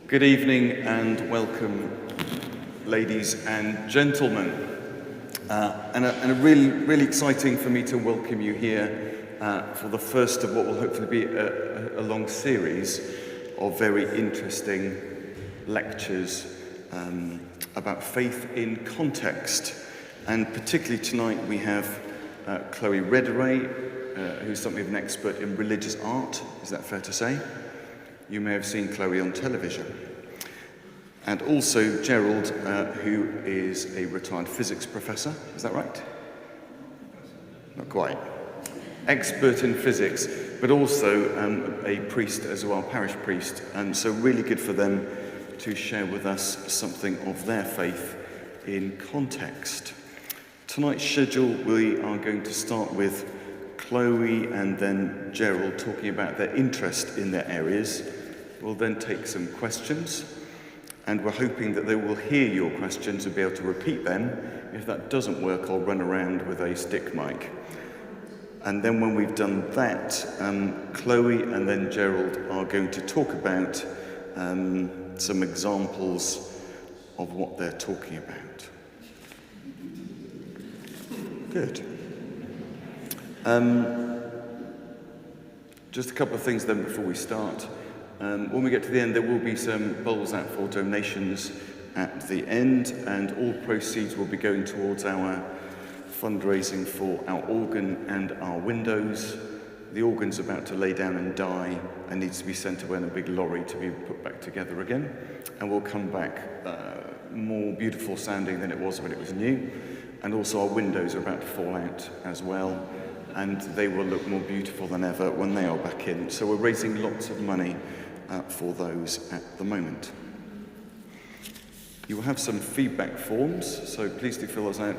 Good evening and welcome, ladies and gentlemen. And really exciting for me to welcome you here for the first of what will hopefully be a long series of very interesting lectures about faith in context. And particularly tonight we have Chloe Redderay, who's something of an expert in religious art. Is that fair to say? You may have seen Chloe on television. And also Gerald, who is a retired physics professor. Is that right? Not quite. Expert in physics, but also a priest as well, parish priest. And so really good for them to share with us something of their faith in context. Tonight's schedule, we are going to start with Chloe and then Gerald talking about their interest in their areas. We'll then take some questions, and we're hoping that they will hear your questions and be able to repeat them. If that doesn't work, I'll run around with a stick mic. And then when we've done that, Chloe and then Gerald are going to talk about some examples of what they're talking about. Good. Just a couple of things then before we start. When we get to the end, there will be some bowls out for donations at the end, and all proceeds will be going towards our fundraising for our organ and our windows. The organ's about to lay down and die and needs to be sent away in a big lorry to be put back together again, and will come back more beautiful sounding than it was when it was new. And also our windows are about to fall out as well, and they will look more beautiful than ever when they are back in. So we're raising lots of money for those at the moment. You will have some feedback forms, so please do fill those out,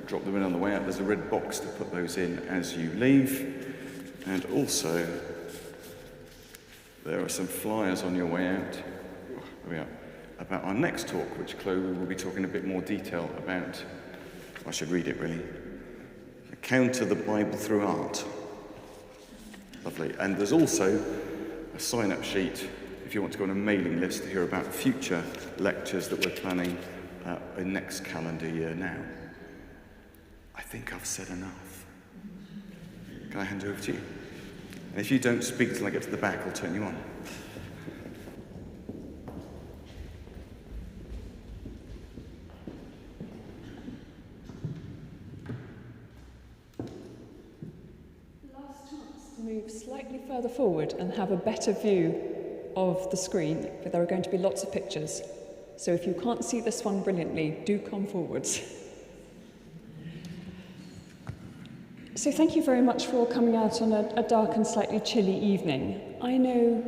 drop them in on the way out. There's a red box to put those in as you leave. And also, there are some flyers on your way out. There we are. About our next talk, which Chloe will be talking a bit more detail about. I should read it really. Counter the Bible through art. Lovely. And there's also a sign-up sheet if you want to go on a mailing list to hear about future lectures that we're planning in next calendar year now. I think I've said enough. Can I hand it over to you? And if you don't speak till I get to the back, I'll turn you on. Move slightly further forward and have a better view of the screen, but there are going to be lots of pictures. So if you can't see this one brilliantly, do come forwards. So thank you very much for coming out on a dark and slightly chilly evening. I know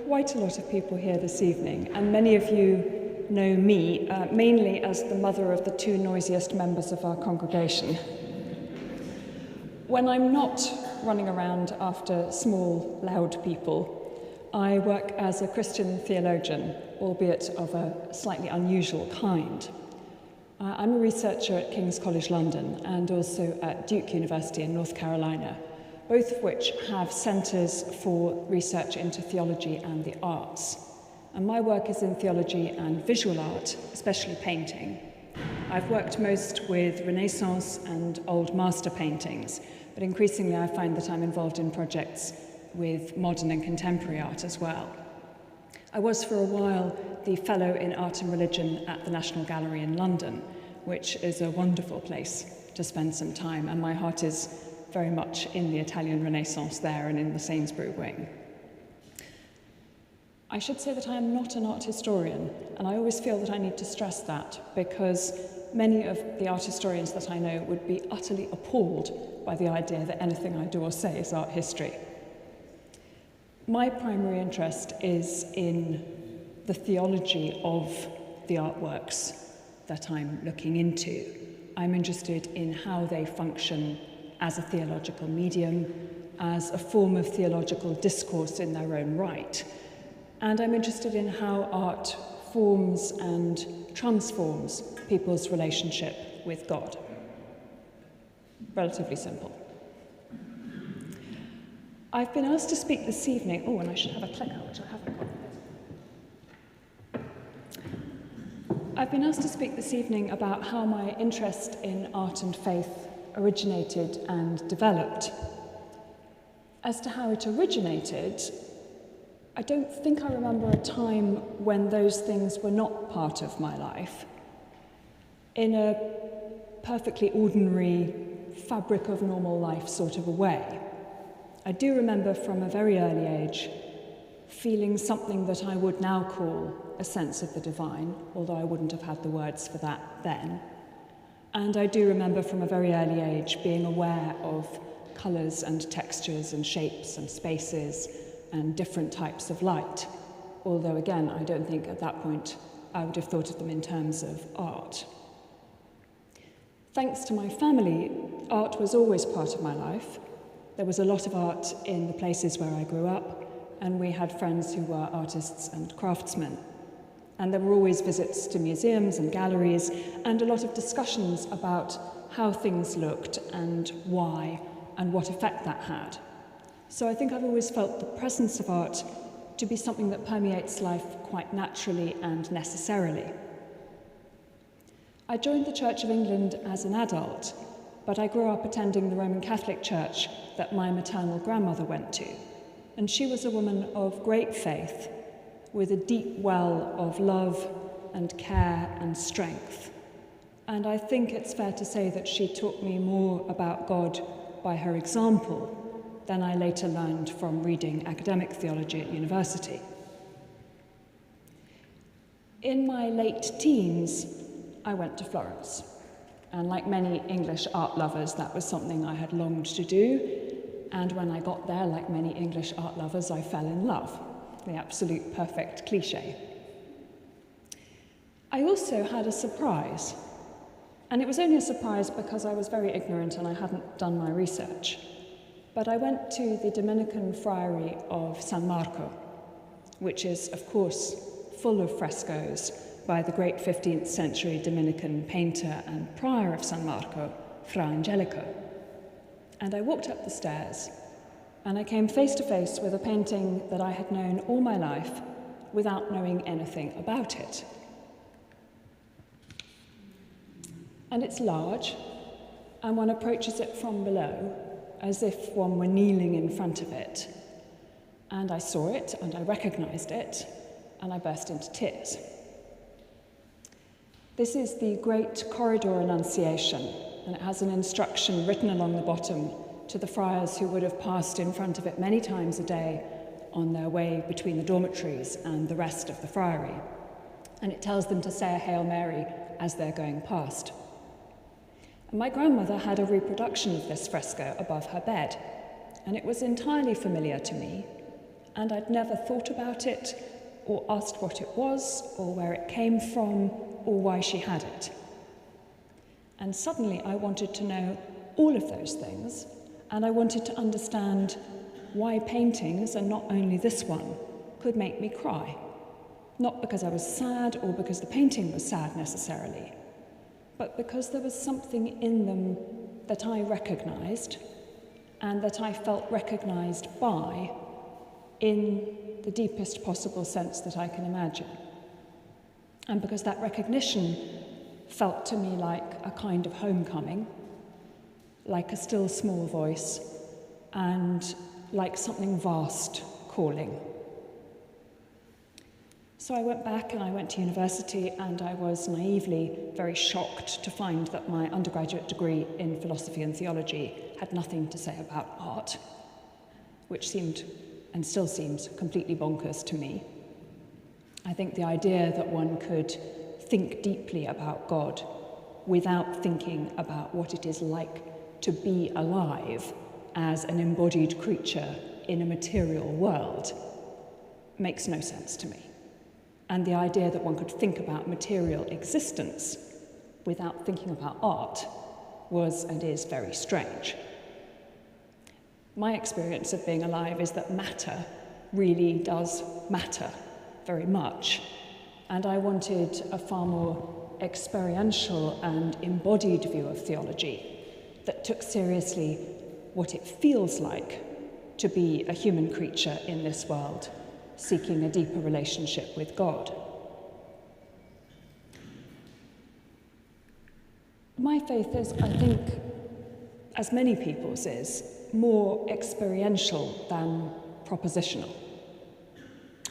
quite a lot of people here this evening, and many of you know me, mainly as the mother of the two noisiest members of our congregation. When I'm not running around after small, loud people, I work as a Christian theologian, albeit of a slightly unusual kind. I'm a researcher at King's College London and also at Duke University in North Carolina, both of which have centres for research into theology and the arts. And my work is in theology and visual art, especially painting. I've worked most with Renaissance and old master paintings, but increasingly I find that I'm involved in projects with modern and contemporary art as well. I was for a while the Fellow in Art and Religion at the National Gallery in London, which is a wonderful place to spend some time, and my heart is very much in the Italian Renaissance there and in the Sainsbury wing. I should say that I am not an art historian, and I always feel that I need to stress that because many of the art historians that I know would be utterly appalled by the idea that anything I do or say is art history. My primary interest is in the theology of the artworks that I'm looking into. I'm interested in how they function as a theological medium, as a form of theological discourse in their own right. And I'm interested in how art forms and transforms people's relationship with God. Relatively simple. I've been asked to speak this evening, and I should have a clicker, which I haven't got. I've been asked to speak this evening about how my interest in art and faith originated and developed. As to how it originated, I don't think I remember a time when those things were not part of my life. In a perfectly ordinary fabric of normal life sort of a way. I do remember from a very early age feeling something that I would now call a sense of the divine, although I wouldn't have had the words for that then. And I do remember from a very early age being aware of colours and textures and shapes and spaces and different types of light, although again, I don't think at that point I would have thought of them in terms of art. Thanks to my family, art was always part of my life. There was a lot of art in the places where I grew up, and we had friends who were artists and craftsmen. And there were always visits to museums and galleries, and a lot of discussions about how things looked and why, and what effect that had. So I think I've always felt the presence of art to be something that permeates life quite naturally and necessarily. I joined the Church of England as an adult, but I grew up attending the Roman Catholic Church that my maternal grandmother went to. And she was a woman of great faith, with a deep well of love and care and strength. And I think it's fair to say that she taught me more about God by her example than I later learned from reading academic theology at university. In my late teens, I went to Florence. And like many English art lovers, that was something I had longed to do. And when I got there, like many English art lovers, I fell in love. The absolute perfect cliché. I also had a surprise. And it was only a surprise because I was very ignorant and I hadn't done my research. But I went to the Dominican friary of San Marco, which is, of course, full of frescoes by the great 15th century Dominican painter and prior of San Marco, Fra Angelico. And I walked up the stairs, and I came face to face with a painting that I had known all my life without knowing anything about it. And it's large, and one approaches it from below, as if one were kneeling in front of it. And I saw it, and I recognized it, and I burst into tears. This is the Great Corridor Enunciation, and it has an instruction written along the bottom to the friars who would have passed in front of it many times a day on their way between the dormitories and the rest of the friary. And it tells them to say a Hail Mary as they're going past. And my grandmother had a reproduction of this fresco above her bed, and it was entirely familiar to me, and I'd never thought about it, or asked what it was, or where it came from, or why she had it. And suddenly I wanted to know all of those things, and I wanted to understand why paintings, and not only this one, could make me cry. Not because I was sad or because the painting was sad necessarily, but because there was something in them that I recognized, and that I felt recognized by in the deepest possible sense that I can imagine. And because that recognition felt to me like a kind of homecoming, like a still small voice, and like something vast calling. So I went back and I went to university, and I was naively very shocked to find that my undergraduate degree in philosophy and theology had nothing to say about art, which seemed, and still seems, completely bonkers to me. I think the idea that one could think deeply about God without thinking about what it is like to be alive as an embodied creature in a material world makes no sense to me. And the idea that one could think about material existence without thinking about art was and is very strange. My experience of being alive is that matter really does matter very much, and I wanted a far more experiential and embodied view of theology that took seriously what it feels like to be a human creature in this world, seeking a deeper relationship with God. faith is, I think, as many people's is, more experiential than propositional.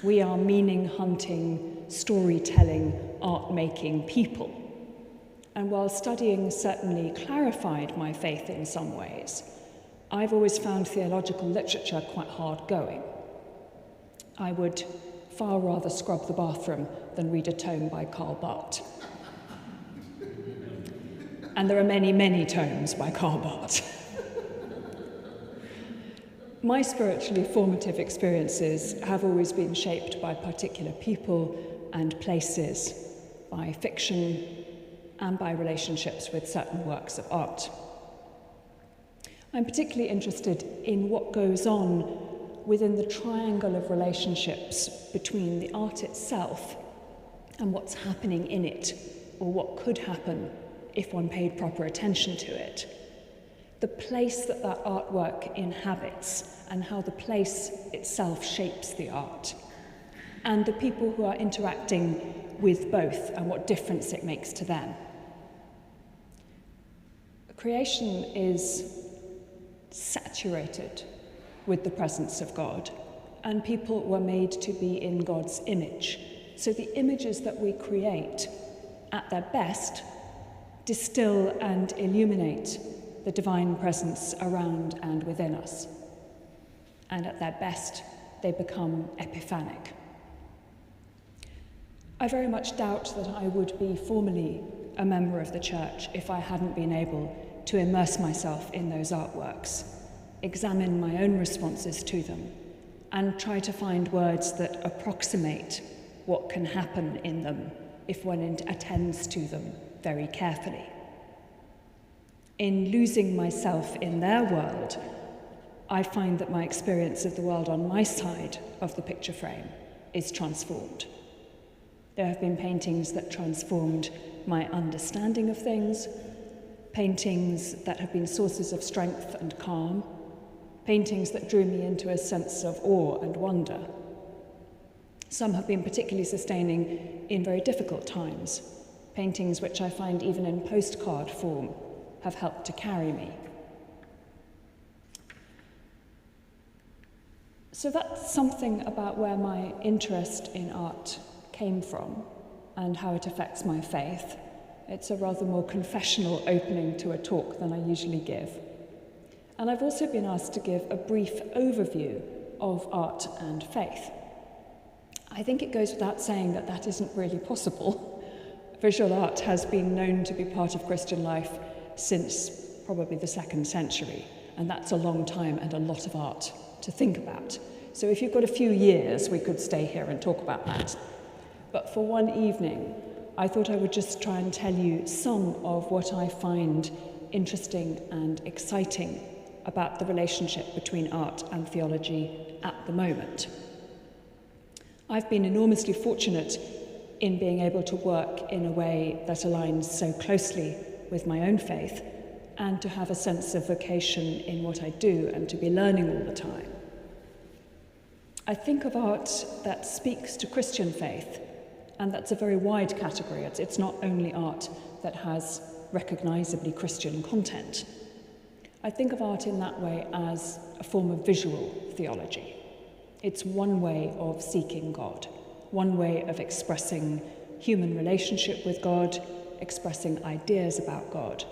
We are meaning-hunting, storytelling, art-making people. And while studying certainly clarified my faith in some ways, I've always found theological literature quite hard-going. I would far rather scrub the bathroom than read a tome by Karl Barth. And there are many, many tomes by Karl Barth. My spiritually formative experiences have always been shaped by particular people and places, by fiction, and by relationships with certain works of art. I'm particularly interested in what goes on within the triangle of relationships between the art itself and what's happening in it, or what could happen if one paid proper attention to it. The place that that artwork inhabits and how the place itself shapes the art, and the people who are interacting with both and what difference it makes to them. Creation is saturated with the presence of God, and people were made to be in God's image. So the images that we create, at their best, distill and illuminate the divine presence around and within us. And at their best, they become epiphanic. I very much doubt that I would be formally a member of the church if I hadn't been able to immerse myself in those artworks, examine my own responses to them, and try to find words that approximate what can happen in them if one attends to them very carefully. In losing myself in their world, I find that my experience of the world on my side of the picture frame is transformed. There have been paintings that transformed my understanding of things, paintings that have been sources of strength and calm, paintings that drew me into a sense of awe and wonder. Some have been particularly sustaining in very difficult times, paintings which I find even in postcard form have helped to carry me. So that's something about where my interest in art came from and how it affects my faith. It's a rather more confessional opening to a talk than I usually give. And I've also been asked to give a brief overview of art and faith. I think it goes without saying that that isn't really possible. Visual art has been known to be part of Christian life since probably the 2nd century, and that's a long time and a lot of art to think about. So if you've got a few years, we could stay here and talk about that. But for one evening, I thought I would just try and tell you some of what I find interesting and exciting about the relationship between art and theology at the moment. I've been enormously fortunate in being able to work in a way that aligns so closely with my own faith, and to have a sense of vocation in what I do and to be learning all the time. I think of art that speaks to Christian faith, and that's a very wide category. It's not only art that has recognizably Christian content. I think of art in that way as a form of visual theology. It's one way of seeking God, one way of expressing human relationship with God, expressing ideas about God.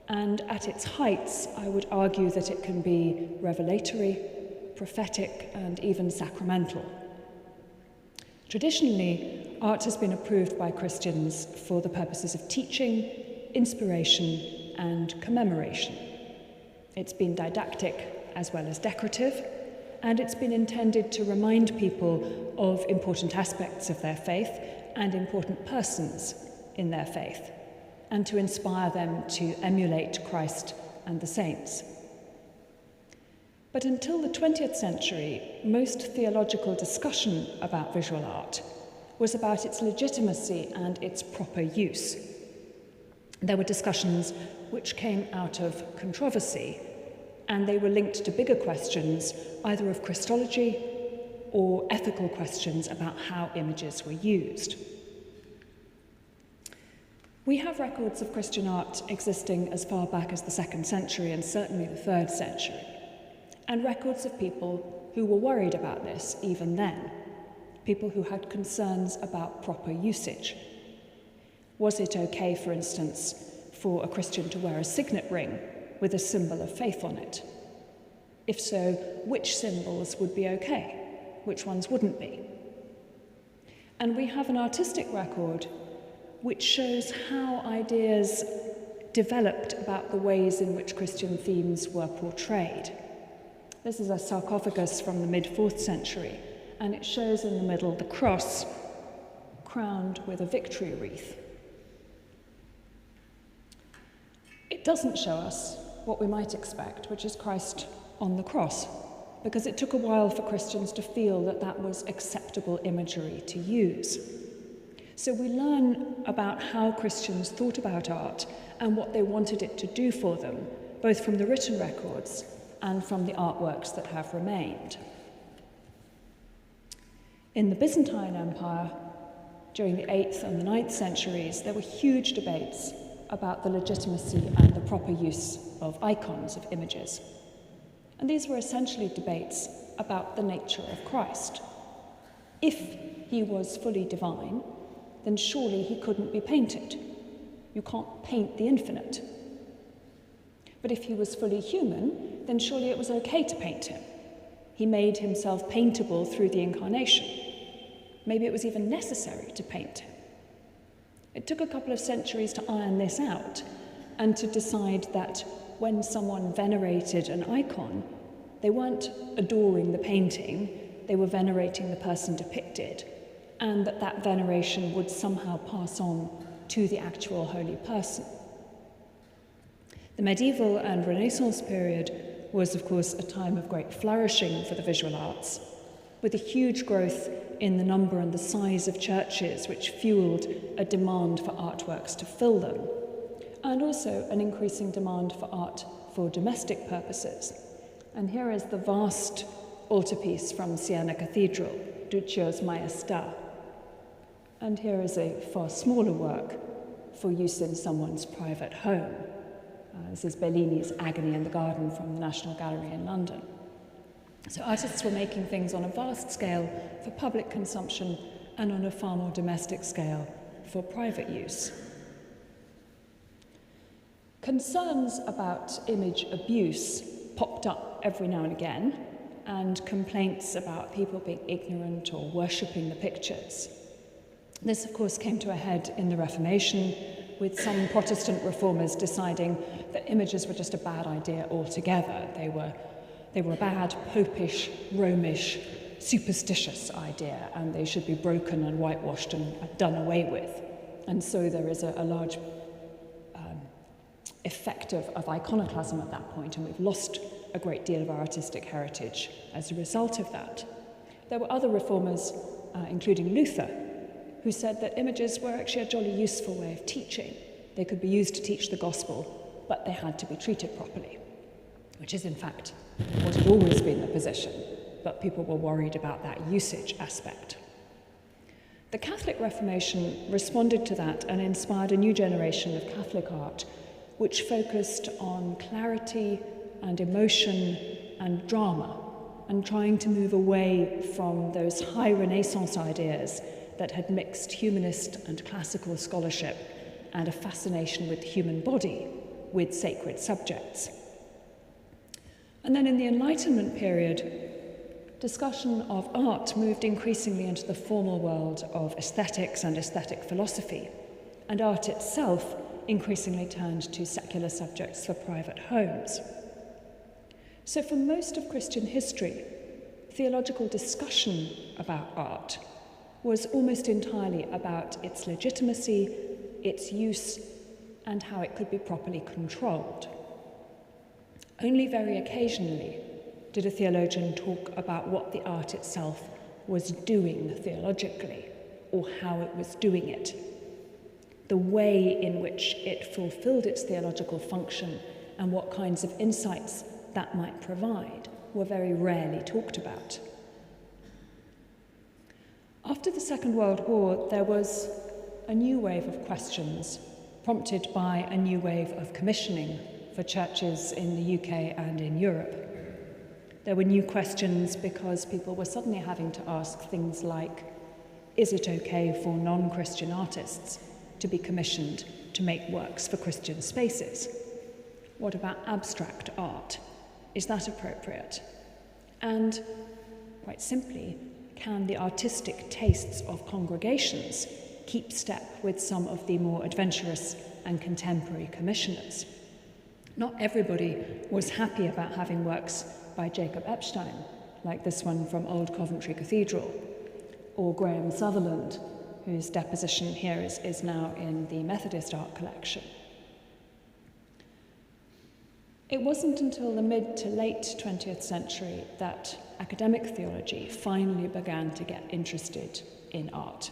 And at its heights, I would argue that it can be revelatory, prophetic, and even sacramental. Traditionally, art has been approved by Christians for the purposes of teaching, inspiration, and commemoration. It's been didactic as well as decorative, and it's been intended to remind people of important aspects of their faith and important persons in their faith, and to inspire them to emulate Christ and the saints. But until the 20th century, most theological discussion about visual art was about its legitimacy and its proper use. There were discussions which came out of controversy, and they were linked to bigger questions, either of Christology or ethical questions about how images were used. We have records of Christian art existing as far back as the 2nd century and certainly the 3rd century, and records of people who were worried about this even then, people who had concerns about proper usage. Was it okay, for instance, for a Christian to wear a signet ring with a symbol of faith on it? If so, which symbols would be okay? Which ones wouldn't be? And we have an artistic record which shows how ideas developed about the ways in which Christian themes were portrayed. This is a sarcophagus from the mid-4th century, and it shows in the middle the cross crowned with a victory wreath. It doesn't show us what we might expect, which is Christ on the cross, because it took a while for Christians to feel that that was acceptable imagery to use. So we learn about how Christians thought about art and what they wanted it to do for them, both from the written records and from the artworks that have remained. In the Byzantine Empire, during the 8th and the 9th centuries, there were huge debates about the legitimacy and the proper use of icons, of images. And these were essentially debates about the nature of Christ. If he was fully divine, then surely he couldn't be painted. You can't paint the infinite. But if he was fully human, then surely it was okay to paint him. He made himself paintable through the incarnation. Maybe it was even necessary to paint him. It took a couple of centuries to iron this out and to decide that when someone venerated an icon, they weren't adoring the painting, they were venerating the person depicted, and that veneration would somehow pass on to the actual holy person. The medieval and Renaissance period was, of course, a time of great flourishing for the visual arts, with a huge growth in the number and the size of churches, which fueled a demand for artworks to fill them, and also an increasing demand for art for domestic purposes. And here is the vast altarpiece from Siena Cathedral, Duccio's Maestà. And here is a far smaller work for use in someone's private home. This is Bellini's Agony in the Garden from the National Gallery in London. So artists were making things on a vast scale for public consumption and on a far more domestic scale for private use. Concerns about image abuse popped up every now and again, and complaints about people being ignorant or worshipping the pictures. This, of course, came to a head in the Reformation, with some Protestant reformers deciding that images were just a bad idea altogether. They were a bad, popish, Romish, superstitious idea, and they should be broken and whitewashed and done away with. And so there is a large effect of iconoclasm at that point, and we've lost a great deal of our artistic heritage as a result of that. There were other reformers, including Luther, who said that images were actually a jolly useful way of teaching. They could be used to teach the gospel, but they had to be treated properly, which is in fact what had always been the position, but people were worried about that usage aspect. The Catholic Reformation responded to that and inspired a new generation of Catholic art, which focused on clarity and emotion and drama, and trying to move away from those high Renaissance ideas that had mixed humanist and classical scholarship and a fascination with the human body with sacred subjects. And then in the Enlightenment period, discussion of art moved increasingly into the formal world of aesthetics and aesthetic philosophy, and art itself increasingly turned to secular subjects for private homes. So for most of Christian history, theological discussion about art was almost entirely about its legitimacy, its use, and how it could be properly controlled. Only very occasionally did a theologian talk about what the art itself was doing theologically, or how it was doing it. The way in which it fulfilled its theological function and what kinds of insights that might provide were very rarely talked about. After the Second World War, there was a new wave of questions prompted by a new wave of commissioning for churches in the UK and in Europe. There were new questions because people were suddenly having to ask things like, is it okay for non-Christian artists to be commissioned to make works for Christian spaces? What about abstract art? Is that appropriate? And, quite simply, can the artistic tastes of congregations keep step with some of the more adventurous and contemporary commissioners? Not everybody was happy about having works by Jacob Epstein, like this one from Old Coventry Cathedral, or Graham Sutherland, whose deposition here is now in the Methodist Art Collection. It wasn't until the mid to late 20th century that academic theology finally began to get interested in art.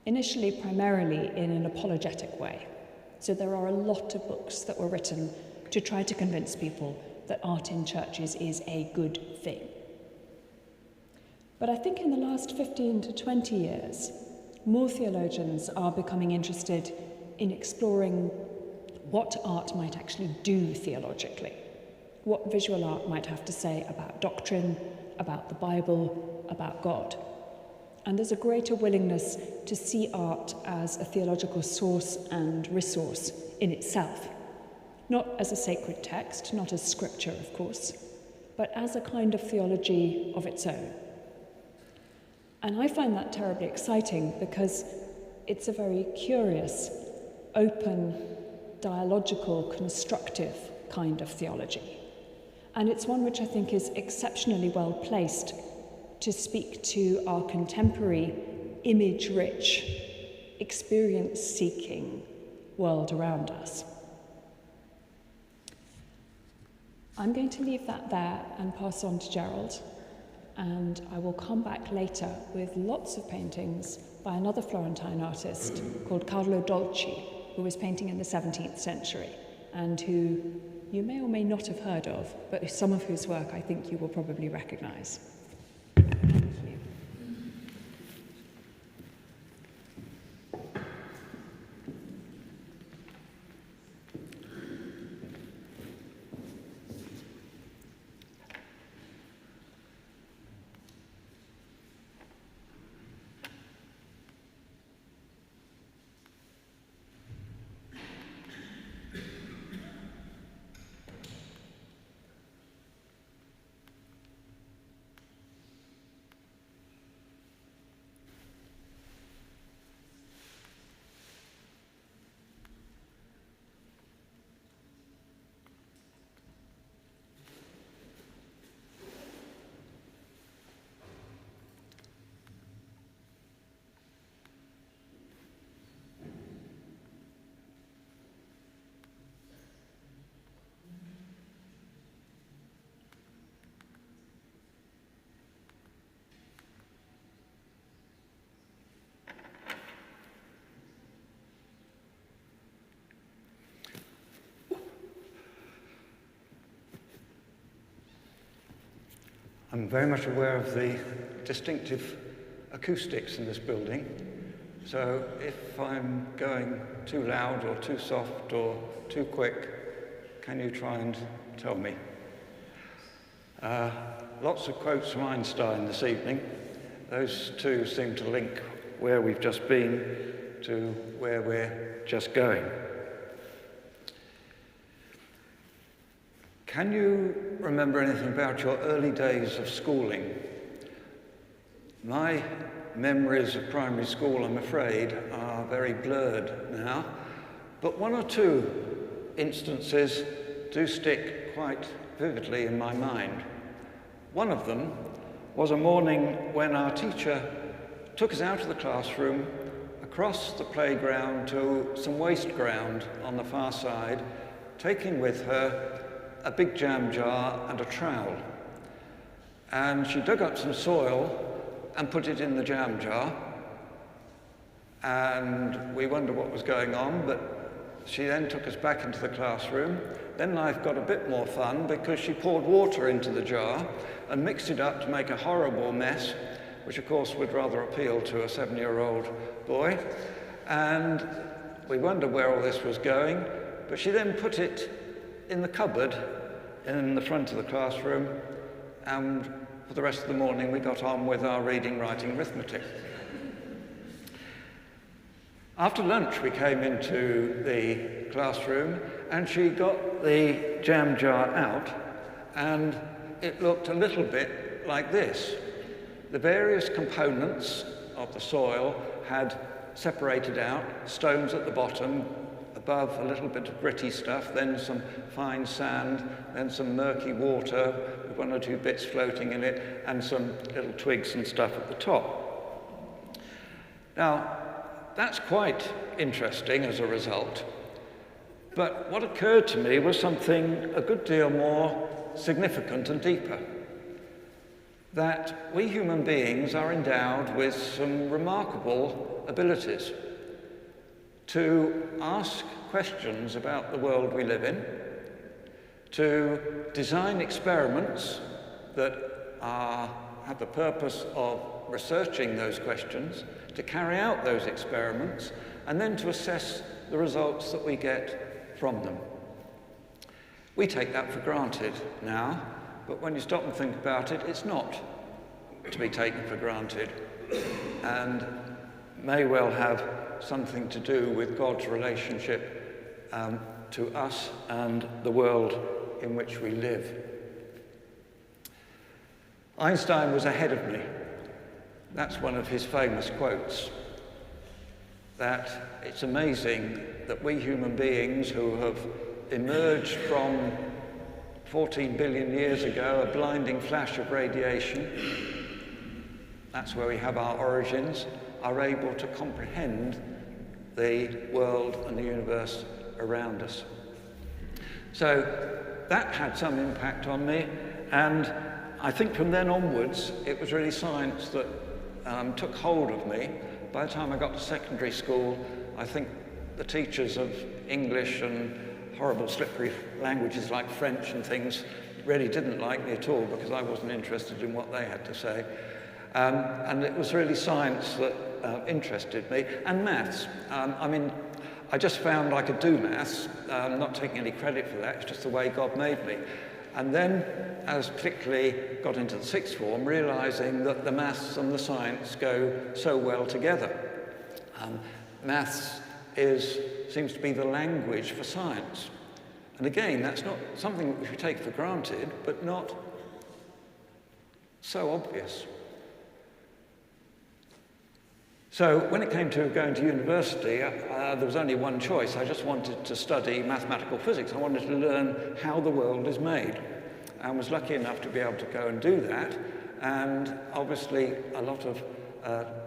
Initially, primarily in an apologetic way. So there are a lot of books that were written to try to convince people that art in churches is a good thing. But I think in the last 15 to 20 years, more theologians are becoming interested in exploring what art might actually do theologically, what visual art might have to say about doctrine, about the Bible, about God. And there's a greater willingness to see art as a theological source and resource in itself, not as a sacred text, not as scripture, of course, but as a kind of theology of its own. And I find that terribly exciting because it's a very curious, open, dialogical, constructive kind of theology. And it's one which I think is exceptionally well placed to speak to our contemporary, image-rich, experience-seeking world around us. I'm going to leave that there and pass on to Gerald, and I will come back later with lots of paintings by another Florentine artist called Carlo Dolci, who was painting in the 17th century, and who you may or may not have heard of, but some of whose work I think you will probably recognize. Thank you. I'm very much aware of the distinctive acoustics in this building, so if I'm going too loud or too soft or too quick, can you try and tell me? Lots of quotes from Einstein this evening. Those two seem to link where we've just been to where we're just going. Can you remember anything about your early days of schooling? My memories of primary school, I'm afraid, are very blurred now, but one or two instances do stick quite vividly in my mind. One of them was a morning when our teacher took us out of the classroom, across the playground to some waste ground on the far side, taking with her a big jam jar and a trowel. And she dug up some soil and put it in the jam jar. And we wondered what was going on, but she then took us back into the classroom. Then life got a bit more fun because she poured water into the jar and mixed it up to make a horrible mess, which of course would rather appeal to a 7-year-old boy. And we wondered where all this was going, but she then put it in the cupboard in the front of the classroom, and for the rest of the morning we got on with our reading, writing, arithmetic. After lunch we came into the classroom and she got the jam jar out, and it looked a little bit like this. The various components of the soil had separated out, stones at the bottom, above a little bit of gritty stuff, then some fine sand, then some murky water with one or two bits floating in it, and some little twigs and stuff at the top. Now, that's quite interesting as a result, but what occurred to me was something a good deal more significant and deeper. That we human beings are endowed with some remarkable abilities to ask questions about the world we live in, to design experiments that have the purpose of researching those questions, to carry out those experiments, and then to assess the results that we get from them. We take that for granted now, but when you stop and think about it, it's not to be taken for granted, and may well have something to do with God's relationship to us and the world in which we live. Einstein was ahead of me. That's one of his famous quotes, that it's amazing that we human beings who have emerged from 14 billion years ago, a blinding flash of radiation, that's where we have our origins, are able to comprehend the world and the universe around us. So that had some impact on me, and I think from then onwards it was really science that took hold of me. By the time I got to secondary school, I think the teachers of English and horrible slippery languages like French and things really didn't like me at all, because I wasn't interested in what they had to say. And it was really science that interested me, and maths. I mean, I just found I could do maths, not taking any credit for that, it's just the way God made me. And then, as particularly got into the sixth form, realizing that the maths and the science go so well together. Maths seems to be the language for science. And again, that's not something which we take for granted, but not so obvious. So when it came to going to university, there was only one choice. I just wanted to study mathematical physics. I wanted to learn how the world is made. I was lucky enough to be able to go and do that, and obviously a lot of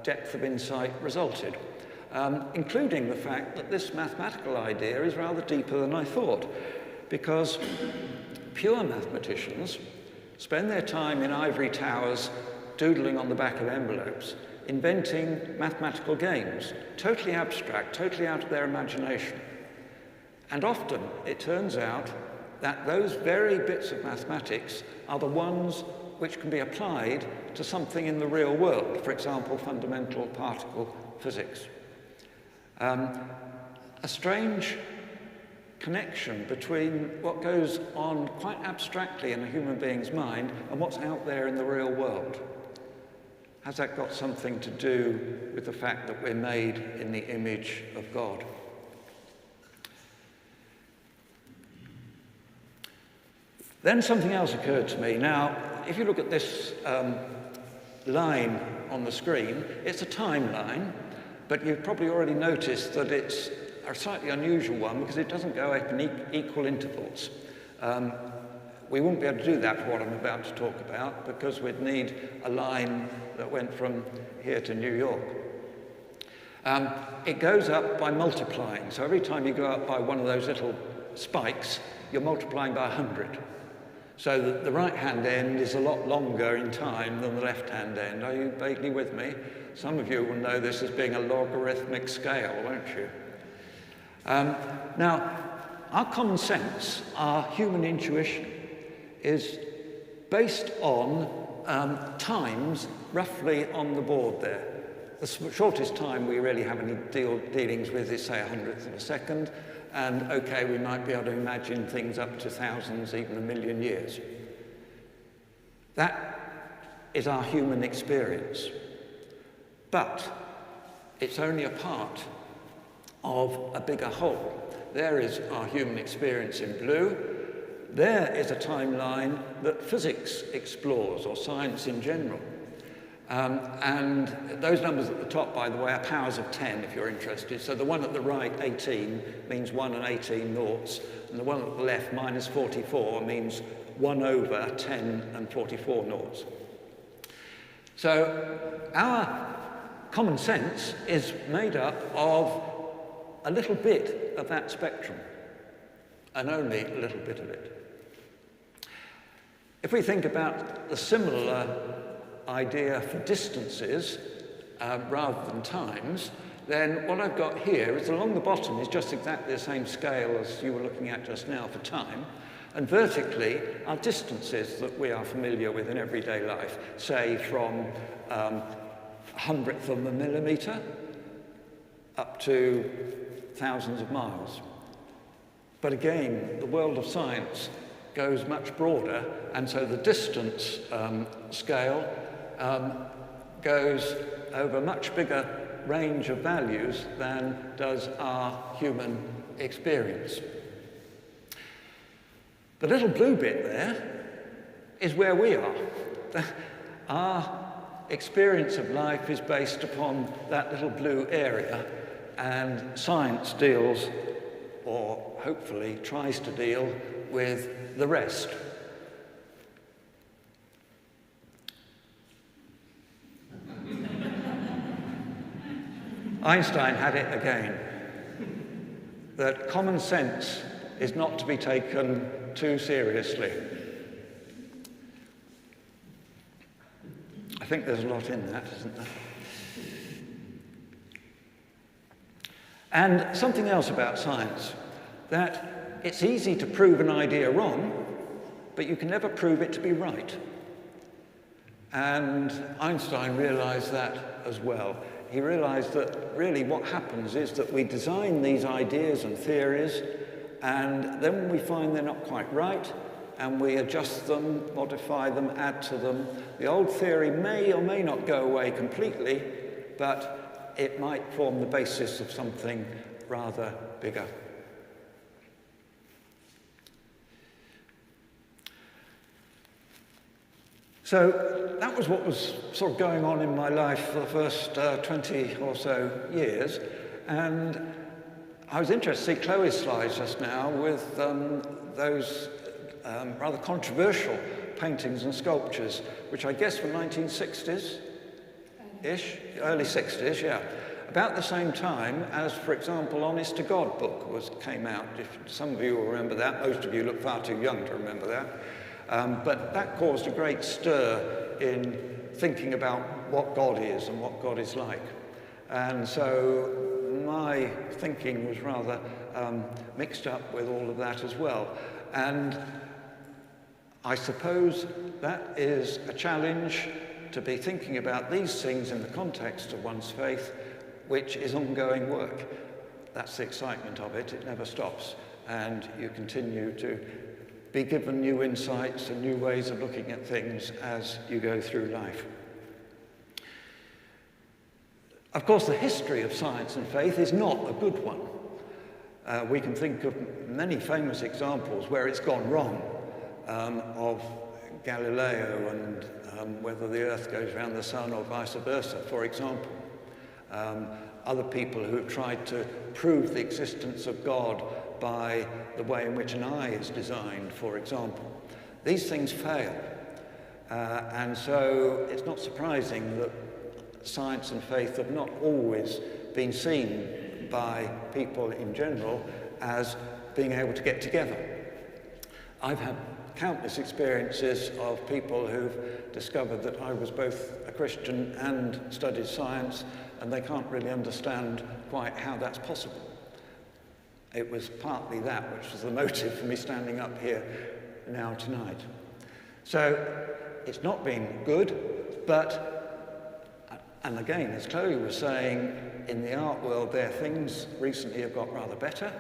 depth of insight resulted, including the fact that this mathematical idea is rather deeper than I thought, because pure mathematicians spend their time in ivory towers doodling on the back of envelopes, inventing mathematical games, totally abstract, totally out of their imagination. And often it turns out that those very bits of mathematics are the ones which can be applied to something in the real world, for example, fundamental particle physics. A strange connection between what goes on quite abstractly in a human being's mind and what's out there in the real world. Has that got something to do with the fact that we're made in the image of God? Then something else occurred to me. Now, if you look at this line on the screen, it's a timeline, but you've probably already noticed that it's a slightly unusual one because it doesn't go up in equal intervals. We wouldn't be able to do that for what I'm about to talk about, because we'd need a line that went from here to New York. It goes up by multiplying. So every time you go up by one of those little spikes, you're multiplying by 100. So the right-hand end is a lot longer in time than the left-hand end. Are you vaguely with me? Some of you will know this as being a logarithmic scale, won't you? Now, our common sense, our human intuition, is based on times roughly on the board there. The shortest time we really have any dealings with is, say, 100th of a second, and okay, we might be able to imagine things up to thousands, even 1 million years. That is our human experience. But it's only a part of a bigger whole. There is our human experience in blue. There is a timeline that physics explores, or science in general. And those numbers at the top, by the way, are powers of 10, if you're interested. So the one at the right, 18, means 1 and 18 noughts, and the one at the left, minus 44, means 1 over 10 and 44 noughts. So our common sense is made up of a little bit of that spectrum, and only a little bit of it. If we think about the similar idea for distances rather than times, then what I've got here is along the bottom is just exactly the same scale as you were looking at just now for time, and vertically are distances that we are familiar with in everyday life, say from 100th of a millimetre up to thousands of miles. But again, the world of science goes much broader, and so the distance scale goes over a much bigger range of values than does our human experience. The little blue bit there is where we are. Our experience of life is based upon that little blue area, and science deals, or hopefully tries to deal, with the rest. Einstein had it again, that common sense is not to be taken too seriously. I think there's a lot in that, isn't there? And something else about science, that it's easy to prove an idea wrong, but you can never prove it to be right. And Einstein realized that as well. He realized that really what happens is that we design these ideas and theories, and then when we find they're not quite right, and we adjust them, modify them, add to them, the old theory may or may not go away completely, but it might form the basis of something rather bigger. So that was what was sort of going on in my life for the first 20 or so years. And I was interested to see Chloe's slides just now with those rather controversial paintings and sculptures, which I guess were 1960s-ish, early 60s, yeah. About the same time as, for example, Honest to God book came out. If some of you will remember that, most of you look far too young to remember that. But that caused a great stir in thinking about what God is and what God is like. And so my thinking was rather mixed up with all of that as well. And I suppose that is a challenge, to be thinking about these things in the context of one's faith, which is ongoing work. That's the excitement of it. It never stops. And you continue to be given new insights and new ways of looking at things as you go through life. Of course, the history of science and faith is not a good one. We can think of many famous examples where it's gone wrong, of Galileo and whether the Earth goes around the sun or vice versa, for example. Other people who have tried to prove the existence of God by the way in which an eye is designed, for example. These things fail. And so it's not surprising that science and faith have not always been seen by people in general as being able to get together. I've had countless experiences of people who've discovered that I was both a Christian and studied science, and they can't really understand quite how that's possible. It was partly that which was the motive for me standing up here now tonight. So it's not been good, but And again, as Chloe was saying, in the art world there, things recently have got rather better.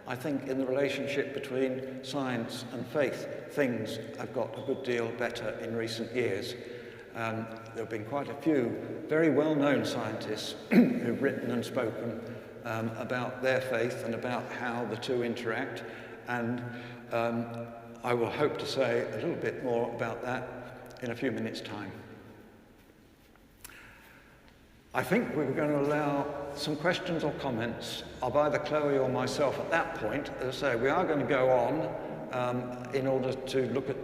I think in the relationship between science and faith, things have got a good deal better in recent years. There have been quite a few very well-known scientists who've written and spoken about their faith and about how the two interact. And I will hope to say a little bit more about that in a few minutes' time. I think we're going to allow some questions or comments of either Chloe or myself at that point. As I say, we are going to go on in order to look at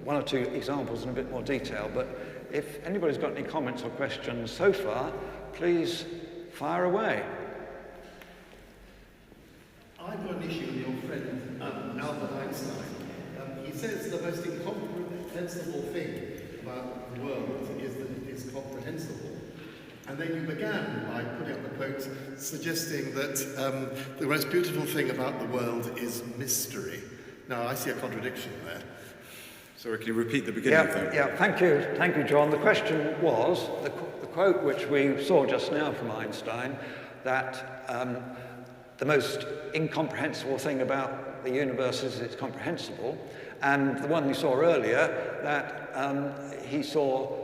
one or two examples in a bit more detail, but if anybody's got any comments or questions so far, please fire away. I've got an issue with your friend Albert Einstein. He says the most incomprehensible thing about the world is that it is comprehensible. And then you began by putting up the quote suggesting that the most beautiful thing about the world is mystery. Now, I see a contradiction there. Sorry, can you repeat the beginning of that? Yeah, thank you, John. The question was, the quote which we saw just now from Einstein, that the most incomprehensible thing about the universe is it's comprehensible, and the one we saw earlier, that he saw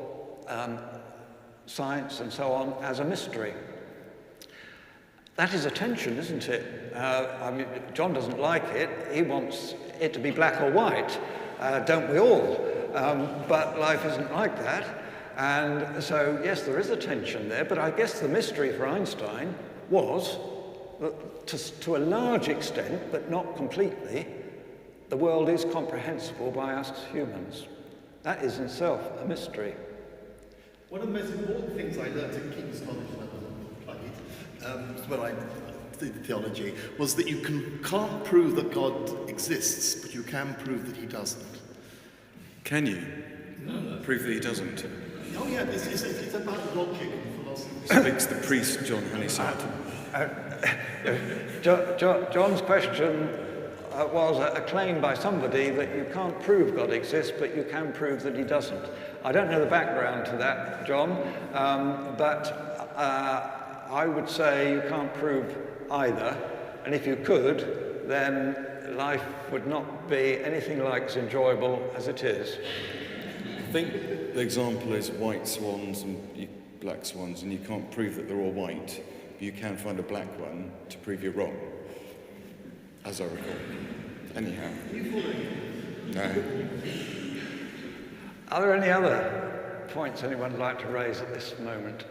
science and so on as a mystery. That is a tension, isn't it? I mean, John doesn't like it. He wants it to be black or white, don't we all? But life isn't like that. And so, yes, there is a tension there, but I guess the mystery for Einstein was, to a large extent, but not completely, the world is comprehensible by us humans. That is in itself a mystery. One of the most important things I learned in King's College when I was when I did theology was that you can't prove that God exists, but you can prove that he doesn't. Can you? No. Prove that he doesn't? Oh yeah, it's about logic and philosophy. Speaks the priest, John Honeysett. John's question was a claim by somebody that you can't prove God exists, but you can prove that he doesn't. I don't know the background to that, John, but I would say you can't prove either, and if you could, then life would not be anything like as enjoyable as it is. I think the example is white swans and black swans, and you can't prove that they're all white, but you can find a black one to prove you're wrong, as I recall. Anyhow. No. Are there any other points anyone would like to raise at this moment?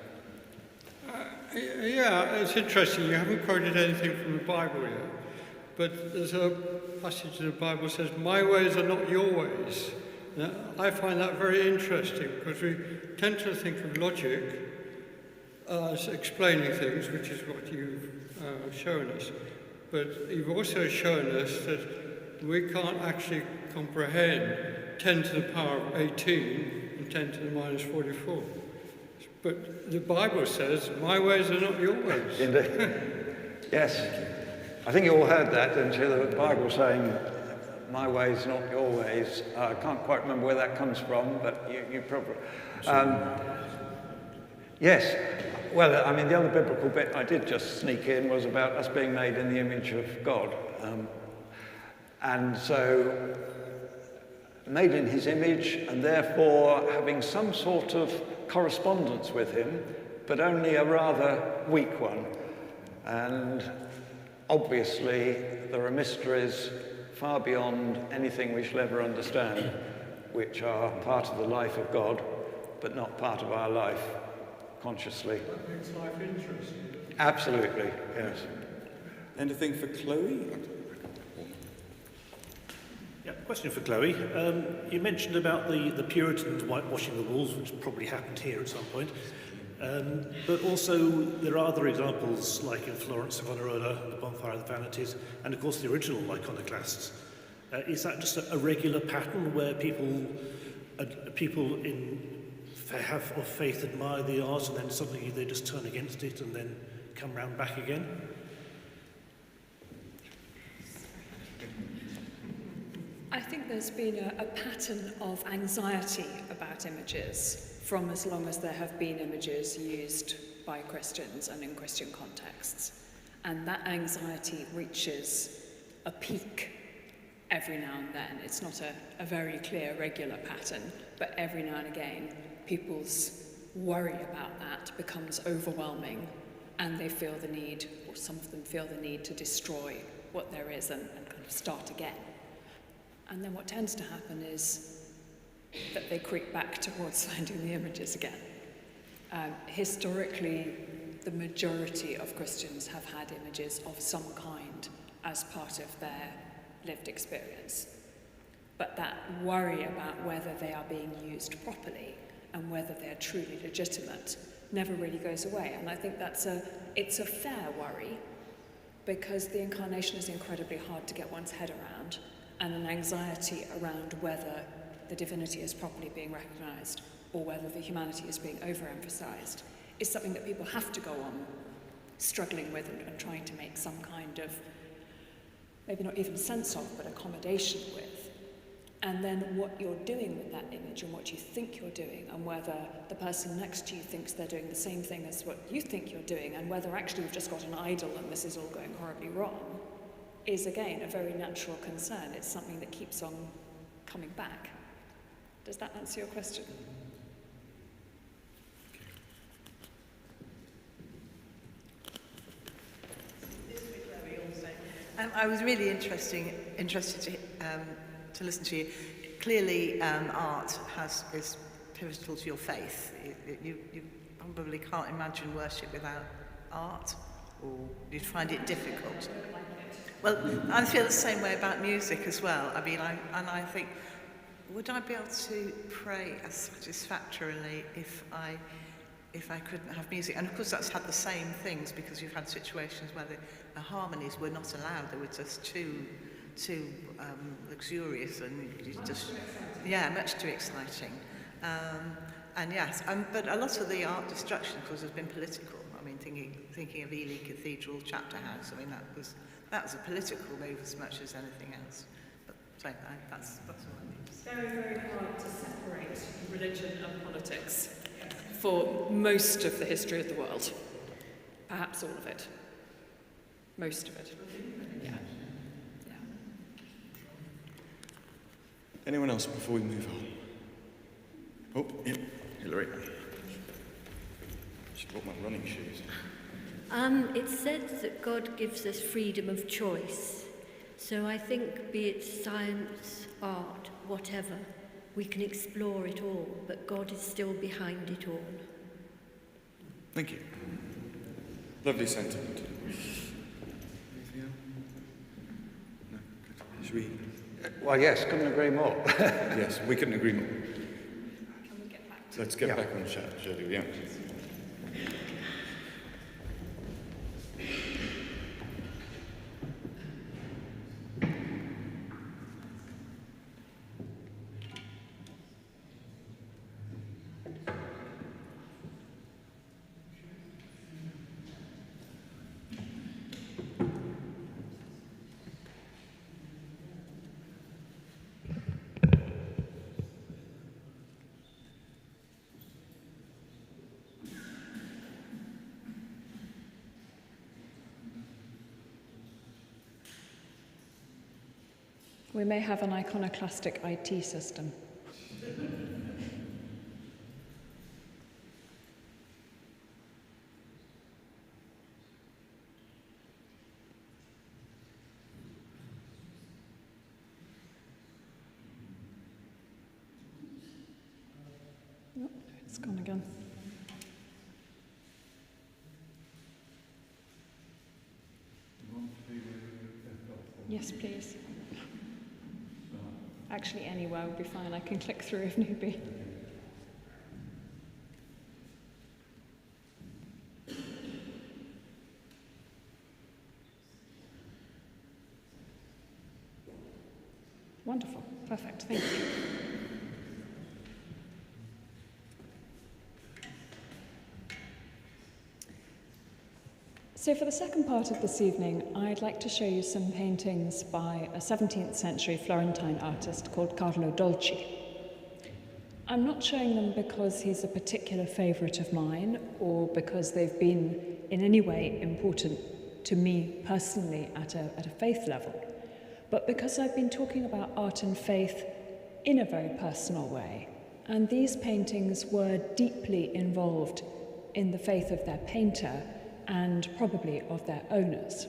Yeah, it's interesting. You haven't quoted anything from the Bible yet, but there's a passage in the Bible that says, "My ways are not your ways." Now, I find that very interesting because we tend to think of logic as explaining things, which is what you've shown us. But you've also shown us that we can't actually comprehend 10 to the power of 18 and 10 to the minus 44. But the Bible says, "My ways are not your ways." Indeed. Yes. I think you all heard that, didn't you? The Bible saying, "My ways, not your ways." I can't quite remember where that comes from, but you probably... Yes. Well, I mean, the other biblical bit I did just sneak in was about us being made in the image of God. And so, made in his image, and therefore having some sort of correspondence with him, but only a rather weak one. And obviously, there are mysteries far beyond anything we shall ever understand, which are part of the life of God, but not part of our life consciously. That makes life interesting. Absolutely, yes. Anything for Chloe? Yeah, question for Chloe. You mentioned about the Puritans whitewashing the walls, which probably happened here at some point. But also there are other examples, like in Florence, Savonarola, the Bonfire of the Vanities, and of course the original iconoclasts. Is that just a regular pattern where people of faith admire the art and then suddenly they just turn against it and then come round back again? I think there's been a pattern of anxiety about images. from as long as there have been images used by Christians and in Christian contexts. And that anxiety reaches a peak every now and then. It's not a very clear, regular pattern, but every now and again, people's worry about that becomes overwhelming, and they feel the need, or some of them feel the need, to destroy what there is and kind of start again. And then what tends to happen is that they creep back towards finding the images again. Historically, the majority of Christians have had images of some kind as part of their lived experience. But that worry about whether they are being used properly and whether they're truly legitimate never really goes away. And I think it's a fair worry, because the incarnation is incredibly hard to get one's head around, and an anxiety around whether the divinity is properly being recognised or whether the humanity is being overemphasised is something that people have to go on struggling with and trying to make some kind of, maybe not even sense of, but accommodation with. And then what you're doing with that image and what you think you're doing, and whether the person next to you thinks they're doing the same thing as what you think you're doing, and whether actually you've just got an idol and this is all going horribly wrong, is again a very natural concern. It's something that keeps on coming back. Does that answer your question? I was really interested to listen to you. Clearly, art is pivotal to your faith. You probably can't imagine worship without art, or you'd find it difficult. Well, I feel the same way about music as well. I mean, I think, would I be able to pray as satisfactorily if I couldn't have music? And of course that's had the same things, because you've had situations where the harmonies were not allowed. They were just too luxurious and just, much too exciting. And yes, but a lot of the art destruction, of course, has been political. I mean, thinking of Ely Cathedral Chapter House, I mean, that was a political move as much as anything else. But so that's all I mean. It's very, very hard to separate religion and politics for most of the history of the world. Perhaps all of it. Most of it. Yeah. Anyone else before we move on? Oh, yeah, Hilary. Should brought my running shoes. It says that God gives us freedom of choice. So I think, be it science, art, whatever, we can explore it all, but God is still behind it all. Thank you. Lovely sentiment. No? Good. Should we? Well, yes, couldn't agree more. Yes, we couldn't agree more. Can we get back to Let's get back on chat, shall we? Yeah. We may have an iconoclastic IT system. Oh, it's gone again. Yes, please. Actually, anywhere would be fine. I can click through if need be. Wonderful. Perfect. Thank you. So for the second part of this evening, I'd like to show you some paintings by a 17th century Florentine artist called Carlo Dolci. I'm not showing them because he's a particular favourite of mine or because they've been in any way important to me personally at a faith level, but because I've been talking about art and faith in a very personal way, and these paintings were deeply involved in the faith of their painter and probably of their owners.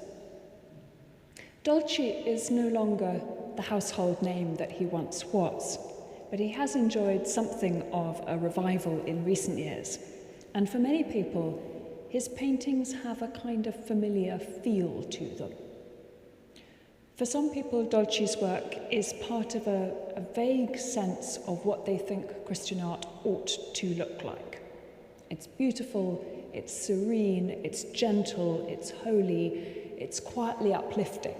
Dolci is no longer the household name that he once was, but he has enjoyed something of a revival in recent years, and for many people, his paintings have a kind of familiar feel to them. For some people, Dolci's work is part of a vague sense of what they think Christian art ought to look like. It's beautiful, it's serene, it's gentle, it's holy, it's quietly uplifting.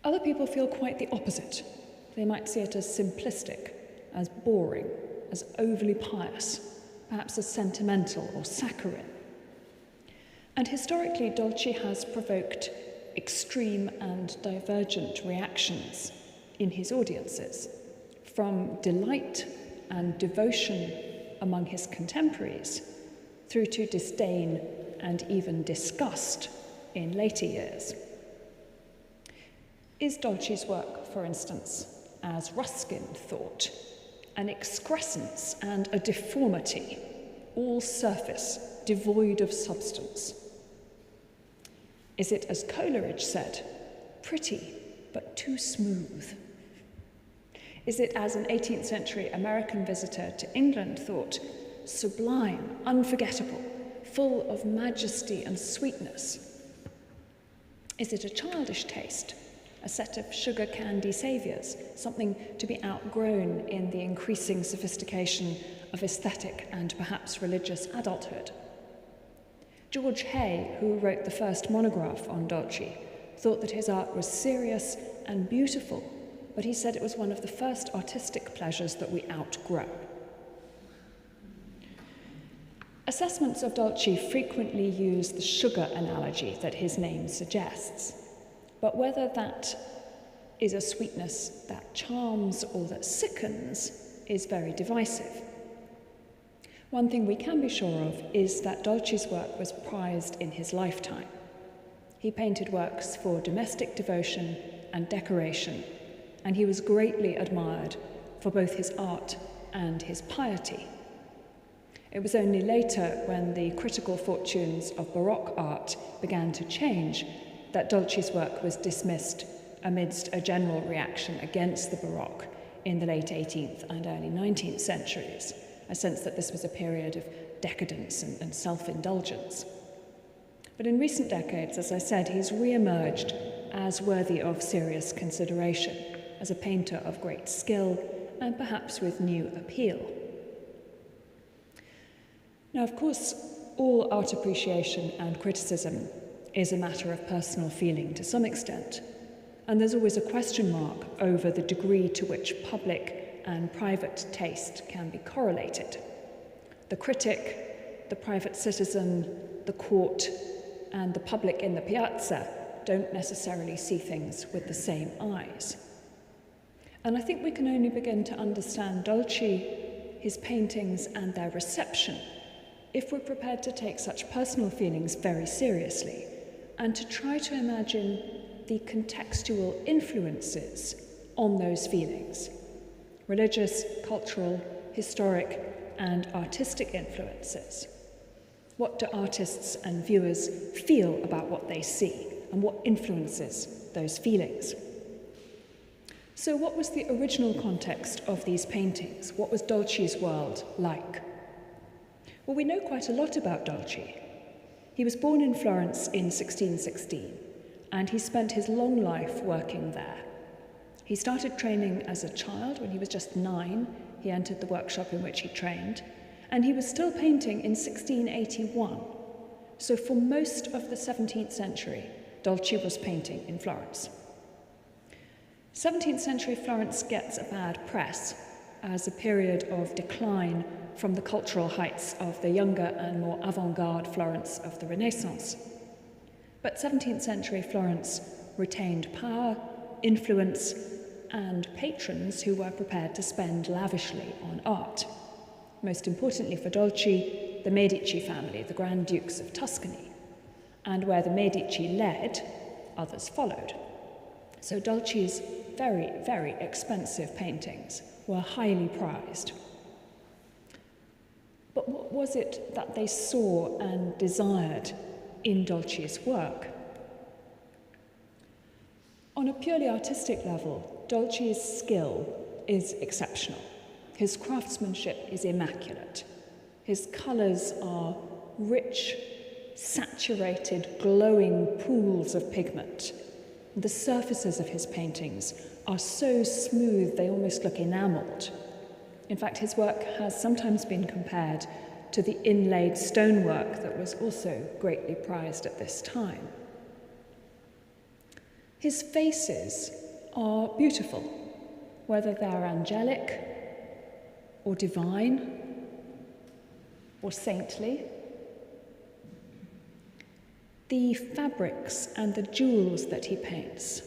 Other people feel quite the opposite. They might see it as simplistic, as boring, as overly pious, perhaps as sentimental or saccharine. And historically, Dolci has provoked extreme and divergent reactions in his audiences, from delight and devotion among his contemporaries through to disdain and even disgust in later years. Is Dolci's work, for instance, as Ruskin thought, an excrescence and a deformity, all surface, devoid of substance? Is it, as Coleridge said, pretty but too smooth? Is it, as an 18th century American visitor to England thought, sublime, unforgettable, full of majesty and sweetness? Is it a childish taste, a set of sugar candy saviours, something to be outgrown in the increasing sophistication of aesthetic and perhaps religious adulthood? George Hay, who wrote the first monograph on Dolci, thought that his art was serious and beautiful, but he said it was one of the first artistic pleasures that we outgrow. Assessments of Dolci frequently use the sugar analogy that his name suggests, but whether that is a sweetness that charms or that sickens is very divisive. One thing we can be sure of is that Dolci's work was prized in his lifetime. He painted works for domestic devotion and decoration, and he was greatly admired for both his art and his piety. It was only later, when the critical fortunes of Baroque art began to change, that Dolci's work was dismissed amidst a general reaction against the Baroque in the late 18th and early 19th centuries, a sense that this was a period of decadence and self-indulgence. But in recent decades, as I said, he's re-emerged as worthy of serious consideration, as a painter of great skill and perhaps with new appeal. Now, of course, all art appreciation and criticism is a matter of personal feeling to some extent, and there's always a question mark over the degree to which public and private taste can be correlated. The critic, the private citizen, the court, and the public in the piazza don't necessarily see things with the same eyes. And I think we can only begin to understand Dolci, his paintings, and their reception if we're prepared to take such personal feelings very seriously and to try to imagine the contextual influences on those feelings: religious, cultural, historic, and artistic influences. What do artists and viewers feel about what they see, and what influences those feelings? So what was the original context of these paintings? What was Dolci's world like? Well, we know quite a lot about Dolci. He was born in Florence in 1616, and he spent his long life working there. He started training as a child. When he was just 9, he entered the workshop in which he trained, and he was still painting in 1681. So for most of the 17th century, Dolci was painting in Florence. 17th century Florence gets a bad press as a period of decline from the cultural heights of the younger and more avant-garde Florence of the Renaissance. But 17th century Florence retained power, influence, and patrons who were prepared to spend lavishly on art. Most importantly for Dolci, the Medici family, the Grand Dukes of Tuscany, and where the Medici led, others followed. So Dolci's very, very expensive paintings were highly prized. But what was it that they saw and desired in Dolci's work? On a purely artistic level, Dolci's skill is exceptional. His craftsmanship is immaculate. His colours are rich, saturated, glowing pools of pigment. The surfaces of his paintings are so smooth they almost look enamelled. In fact, his work has sometimes been compared to the inlaid stonework that was also greatly prized at this time. His faces are beautiful, whether they're angelic or divine or saintly. The fabrics and the jewels that he paints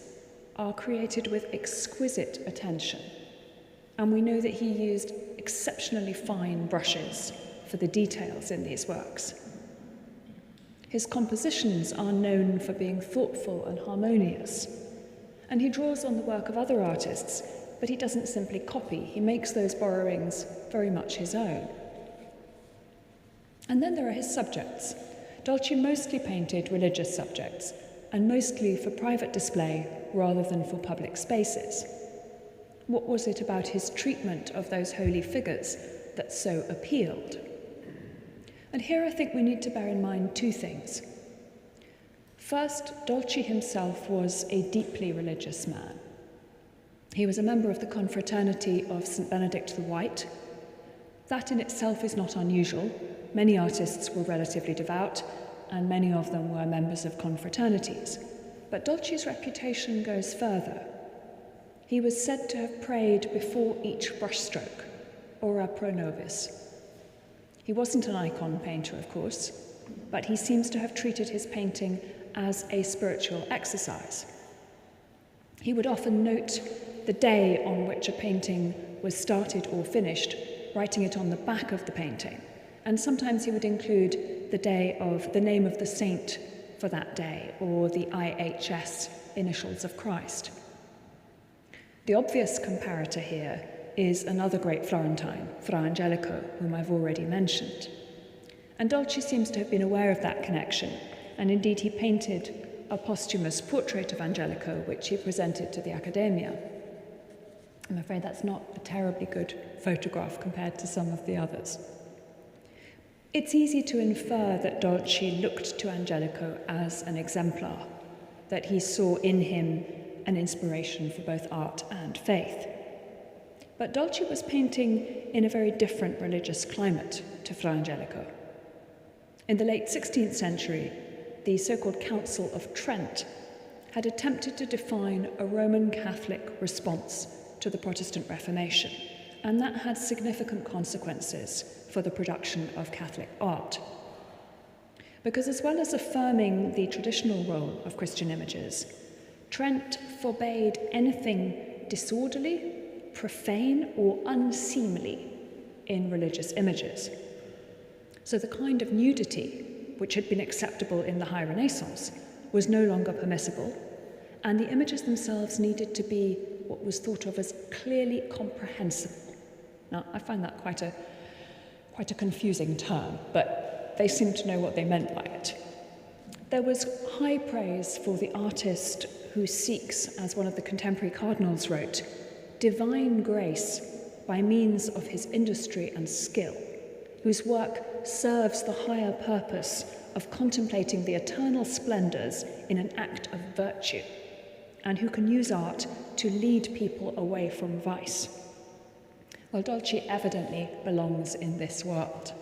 are created with exquisite attention, and we know that he used exceptionally fine brushes for the details in these works. His compositions are known for being thoughtful and harmonious, and he draws on the work of other artists, but he doesn't simply copy. He makes those borrowings very much his own. And then there are his subjects. Dolci mostly painted religious subjects, and mostly for private display rather than for public spaces. What was it about his treatment of those holy figures that so appealed? And here I think we need to bear in mind two things. First, Dolci himself was a deeply religious man. He was a member of the confraternity of St. Benedict the White. That in itself is not unusual. Many artists were relatively devout, and many of them were members of confraternities. But Dolci's reputation goes further. He was said to have prayed before each brushstroke, ora pro nobis. He wasn't an icon painter, of course, but he seems to have treated his painting as a spiritual exercise. He would often note the day on which a painting was started or finished, writing it on the back of the painting, and sometimes he would include the name of the saint for that day, or the IHS initials of Christ. The obvious comparator here is another great Florentine, Fra Angelico, whom I've already mentioned. And Dolci seems to have been aware of that connection, and indeed he painted a posthumous portrait of Angelico, which he presented to the Accademia. I'm afraid that's not a terribly good photograph compared to some of the others. It's easy to infer that Dolci looked to Angelico as an exemplar, that he saw in him an inspiration for both art and faith. But Dolci was painting in a very different religious climate to Fra Angelico. In the late 16th century, the so-called Council of Trent had attempted to define a Roman Catholic response to the Protestant Reformation, and that had significant consequences for the production of Catholic art. Because as well as affirming the traditional role of Christian images, Trent forbade anything disorderly, profane, or unseemly in religious images. So the kind of nudity which had been acceptable in the High Renaissance was no longer permissible, and the images themselves needed to be what was thought of as clearly comprehensible. Now, I find that quite a confusing term, but they seem to know what they meant by it. There was high praise for the artist who seeks, as one of the contemporary cardinals wrote, divine grace by means of his industry and skill, whose work serves the higher purpose of contemplating the eternal splendours in an act of virtue, and who can use art to lead people away from vice. Well, Dolci evidently belongs in this world.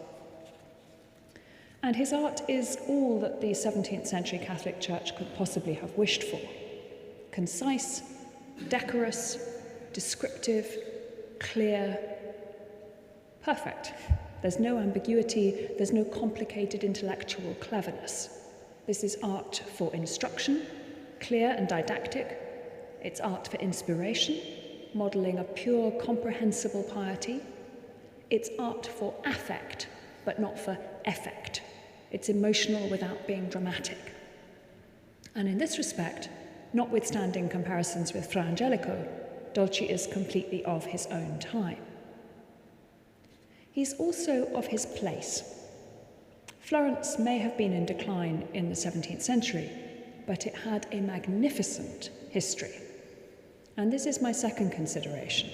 And his art is all that the 17th century Catholic Church could possibly have wished for. Concise, decorous, descriptive, clear, perfect. There's no ambiguity, there's no complicated intellectual cleverness. This is art for instruction, clear and didactic. It's art for inspiration, modelling a pure, comprehensible piety. It's art for affect, but not for effect. It's emotional without being dramatic. And in this respect, notwithstanding comparisons with Fra Angelico, Dolci is completely of his own time. He's also of his place. Florence may have been in decline in the 17th century, but it had a magnificent history. And this is my second consideration.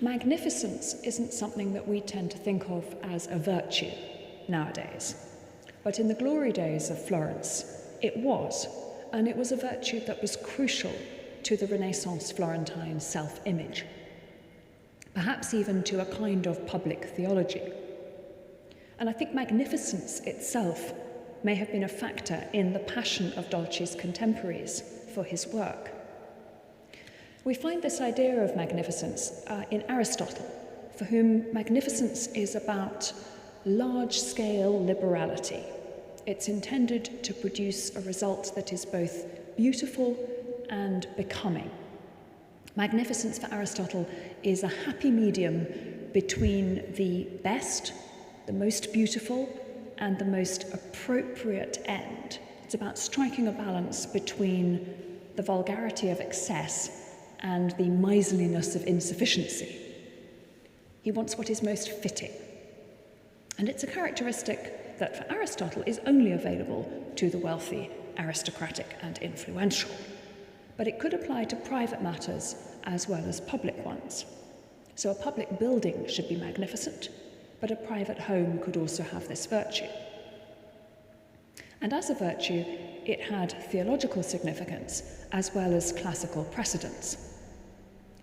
Magnificence isn't something that we tend to think of as a virtue nowadays. But in the glory days of Florence, it was, and it was a virtue that was crucial to the Renaissance Florentine self-image, perhaps even to a kind of public theology. And I think magnificence itself may have been a factor in the passion of Dolci's contemporaries for his work. We find this idea of magnificence in Aristotle, for whom magnificence is about large-scale liberality. It's intended to produce a result that is both beautiful and becoming. Magnificence for Aristotle is a happy medium between the best, the most beautiful, and the most appropriate end. It's about striking a balance between the vulgarity of excess and the miserliness of insufficiency. He wants what is most fitting. And it's a characteristic that for Aristotle is only available to the wealthy, aristocratic, and influential. But it could apply to private matters as well as public ones. So a public building should be magnificent, but a private home could also have this virtue. And as a virtue, it had theological significance as well as classical precedence.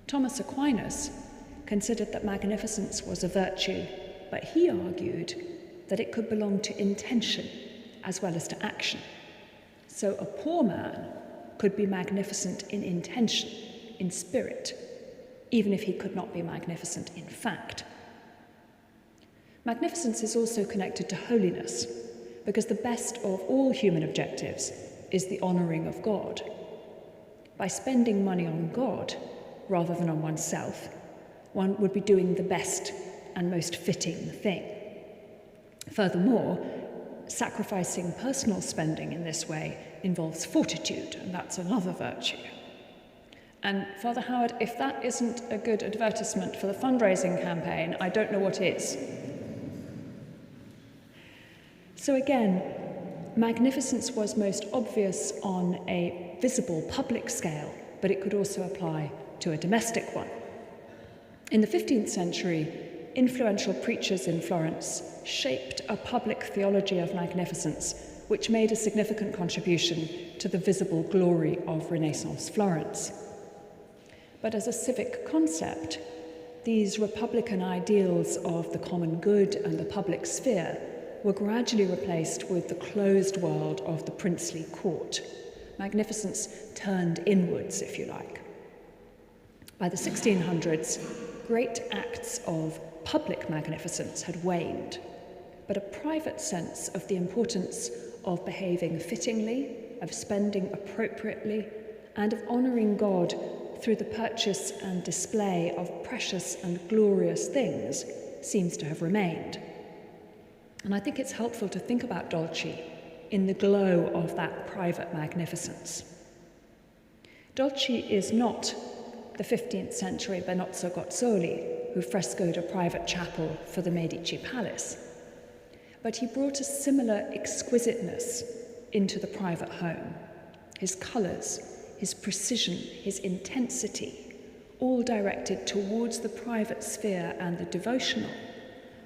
Thomas Aquinas considered that magnificence was a virtue, but he argued that it could belong to intention as well as to action. So a poor man could be magnificent in intention, in spirit, even if he could not be magnificent in fact. Magnificence is also connected to holiness, because the best of all human objectives is the honouring of God. By spending money on God, rather than on oneself, one would be doing the best and most fitting thing. Furthermore, sacrificing personal spending in this way involves fortitude, and that's another virtue. And Father Howard, if that isn't a good advertisement for the fundraising campaign, I don't know what is. So again, magnificence was most obvious on a visible public scale, but it could also apply to a domestic one. In the 15th century, influential preachers in Florence shaped a public theology of magnificence, which made a significant contribution to the visible glory of Renaissance Florence. But as a civic concept, these republican ideals of the common good and the public sphere were gradually replaced with the closed world of the princely court. Magnificence turned inwards, if you like. By the 1600s, great acts of public magnificence had waned, but a private sense of the importance of behaving fittingly, of spending appropriately, and of honouring God through the purchase and display of precious and glorious things seems to have remained. And I think it's helpful to think about Dolci in the glow of that private magnificence. Dolci is not the 15th century Benozzo Gozzoli, who frescoed a private chapel for the Medici palace, but he brought a similar exquisiteness into the private home. His colours, his precision, his intensity, all directed towards the private sphere and the devotional,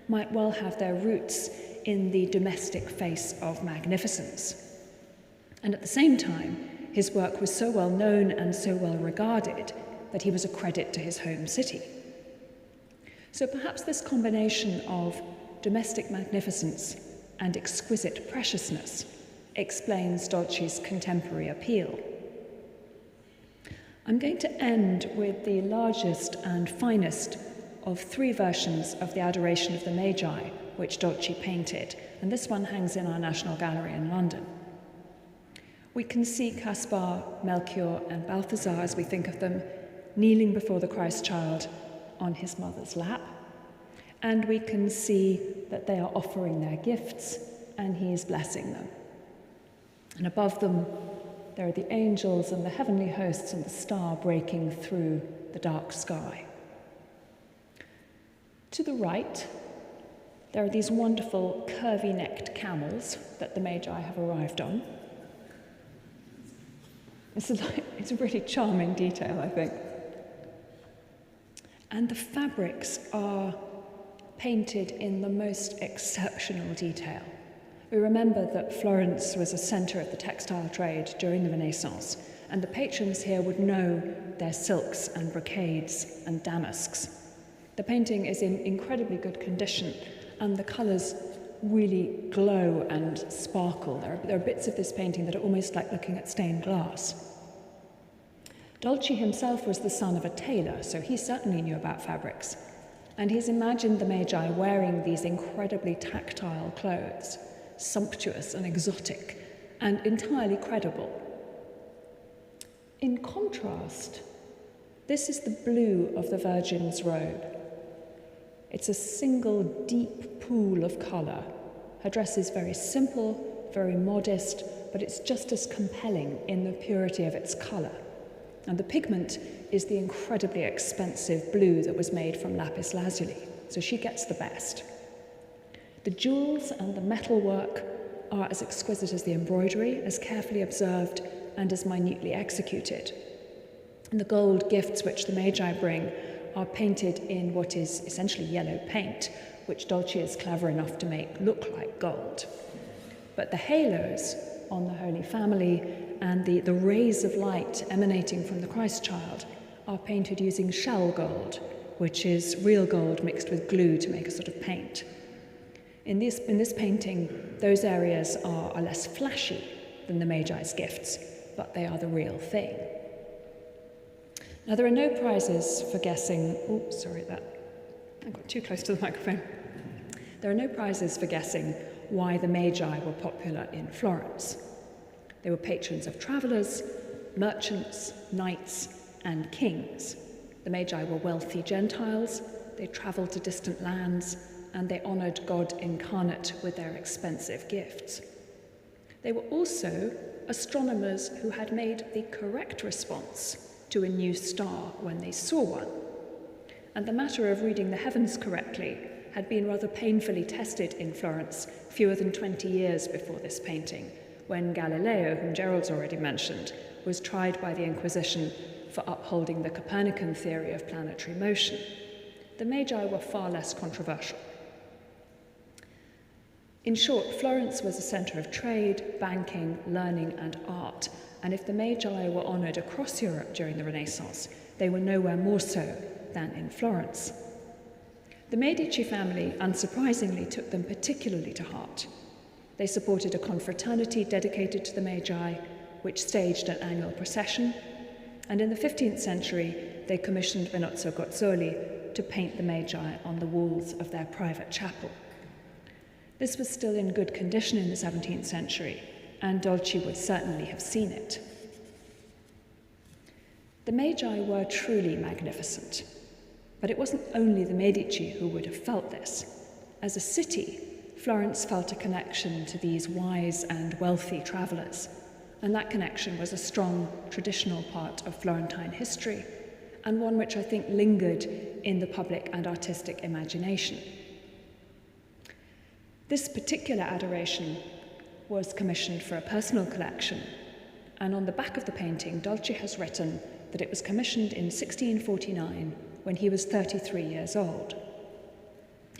might well have their roots in the domestic face of magnificence. And at the same time, his work was so well known and so well regarded that he was a credit to his home city. So perhaps this combination of domestic magnificence and exquisite preciousness explains Dolci's contemporary appeal. I'm going to end with the largest and finest of three versions of the Adoration of the Magi, which Dolci painted, and this one hangs in our National Gallery in London. We can see Caspar, Melchior, and Balthazar, as we think of them, kneeling before the Christ child on his mother's lap. And we can see that they are offering their gifts and he is blessing them. And above them, there are the angels and the heavenly hosts and the star breaking through the dark sky. To the right, there are these wonderful curvy-necked camels that the Magi have arrived on. It's a really charming detail, I think. And the fabrics are painted in the most exceptional detail. We remember that Florence was a centre of the textile trade during the Renaissance, and the patrons here would know their silks and brocades and damasks. The painting is in incredibly good condition, and the colours really glow and sparkle. There are bits of this painting that are almost like looking at stained glass. Dolci himself was the son of a tailor, so he certainly knew about fabrics, and he's imagined the Magi wearing these incredibly tactile clothes, sumptuous and exotic, and entirely credible. In contrast, this is the blue of the Virgin's robe. It's a single deep pool of colour. Her dress is very simple, very modest, but it's just as compelling in the purity of its colour. And the pigment is the incredibly expensive blue that was made from lapis lazuli, so she gets the best. The jewels and the metalwork are as exquisite as the embroidery, as carefully observed and as minutely executed. And the gold gifts which the Magi bring are painted in what is essentially yellow paint, which Dolci is clever enough to make look like gold. But the halos on the Holy Family and the rays of light emanating from the Christ child are painted using shell gold, which is real gold mixed with glue to make a sort of paint. In this painting, those areas are less flashy than the Magi's gifts, but they are the real thing. Now, there are no prizes for guessing... Oh, sorry, I got too close to the microphone. There are no prizes for guessing why the Magi were popular in Florence. They were patrons of travellers, merchants, knights, and kings. The Magi were wealthy Gentiles, they travelled to distant lands, and they honoured God incarnate with their expensive gifts. They were also astronomers who had made the correct response to a new star when they saw one. And the matter of reading the heavens correctly had been rather painfully tested in Florence fewer than 20 years before this painting, when Galileo, whom Gerald's already mentioned, was tried by the Inquisition for upholding the Copernican theory of planetary motion. The Magi were far less controversial. In short, Florence was a centre of trade, banking, learning, and art, and if the Magi were honoured across Europe during the Renaissance, they were nowhere more so than in Florence. The Medici family, unsurprisingly, took them particularly to heart. They supported a confraternity dedicated to the Magi, which staged an annual procession, and in the 15th century, they commissioned Benozzo Gozzoli to paint the Magi on the walls of their private chapel. This was still in good condition in the 17th century, and Dolci would certainly have seen it. The Magi were truly magnificent, but it wasn't only the Medici who would have felt this. As a city, Florence felt a connection to these wise and wealthy travellers, and that connection was a strong traditional part of Florentine history, and one which I think lingered in the public and artistic imagination. This particular adoration was commissioned for a personal collection, and on the back of the painting, Dolci has written that it was commissioned in 1649 when he was 33 years old.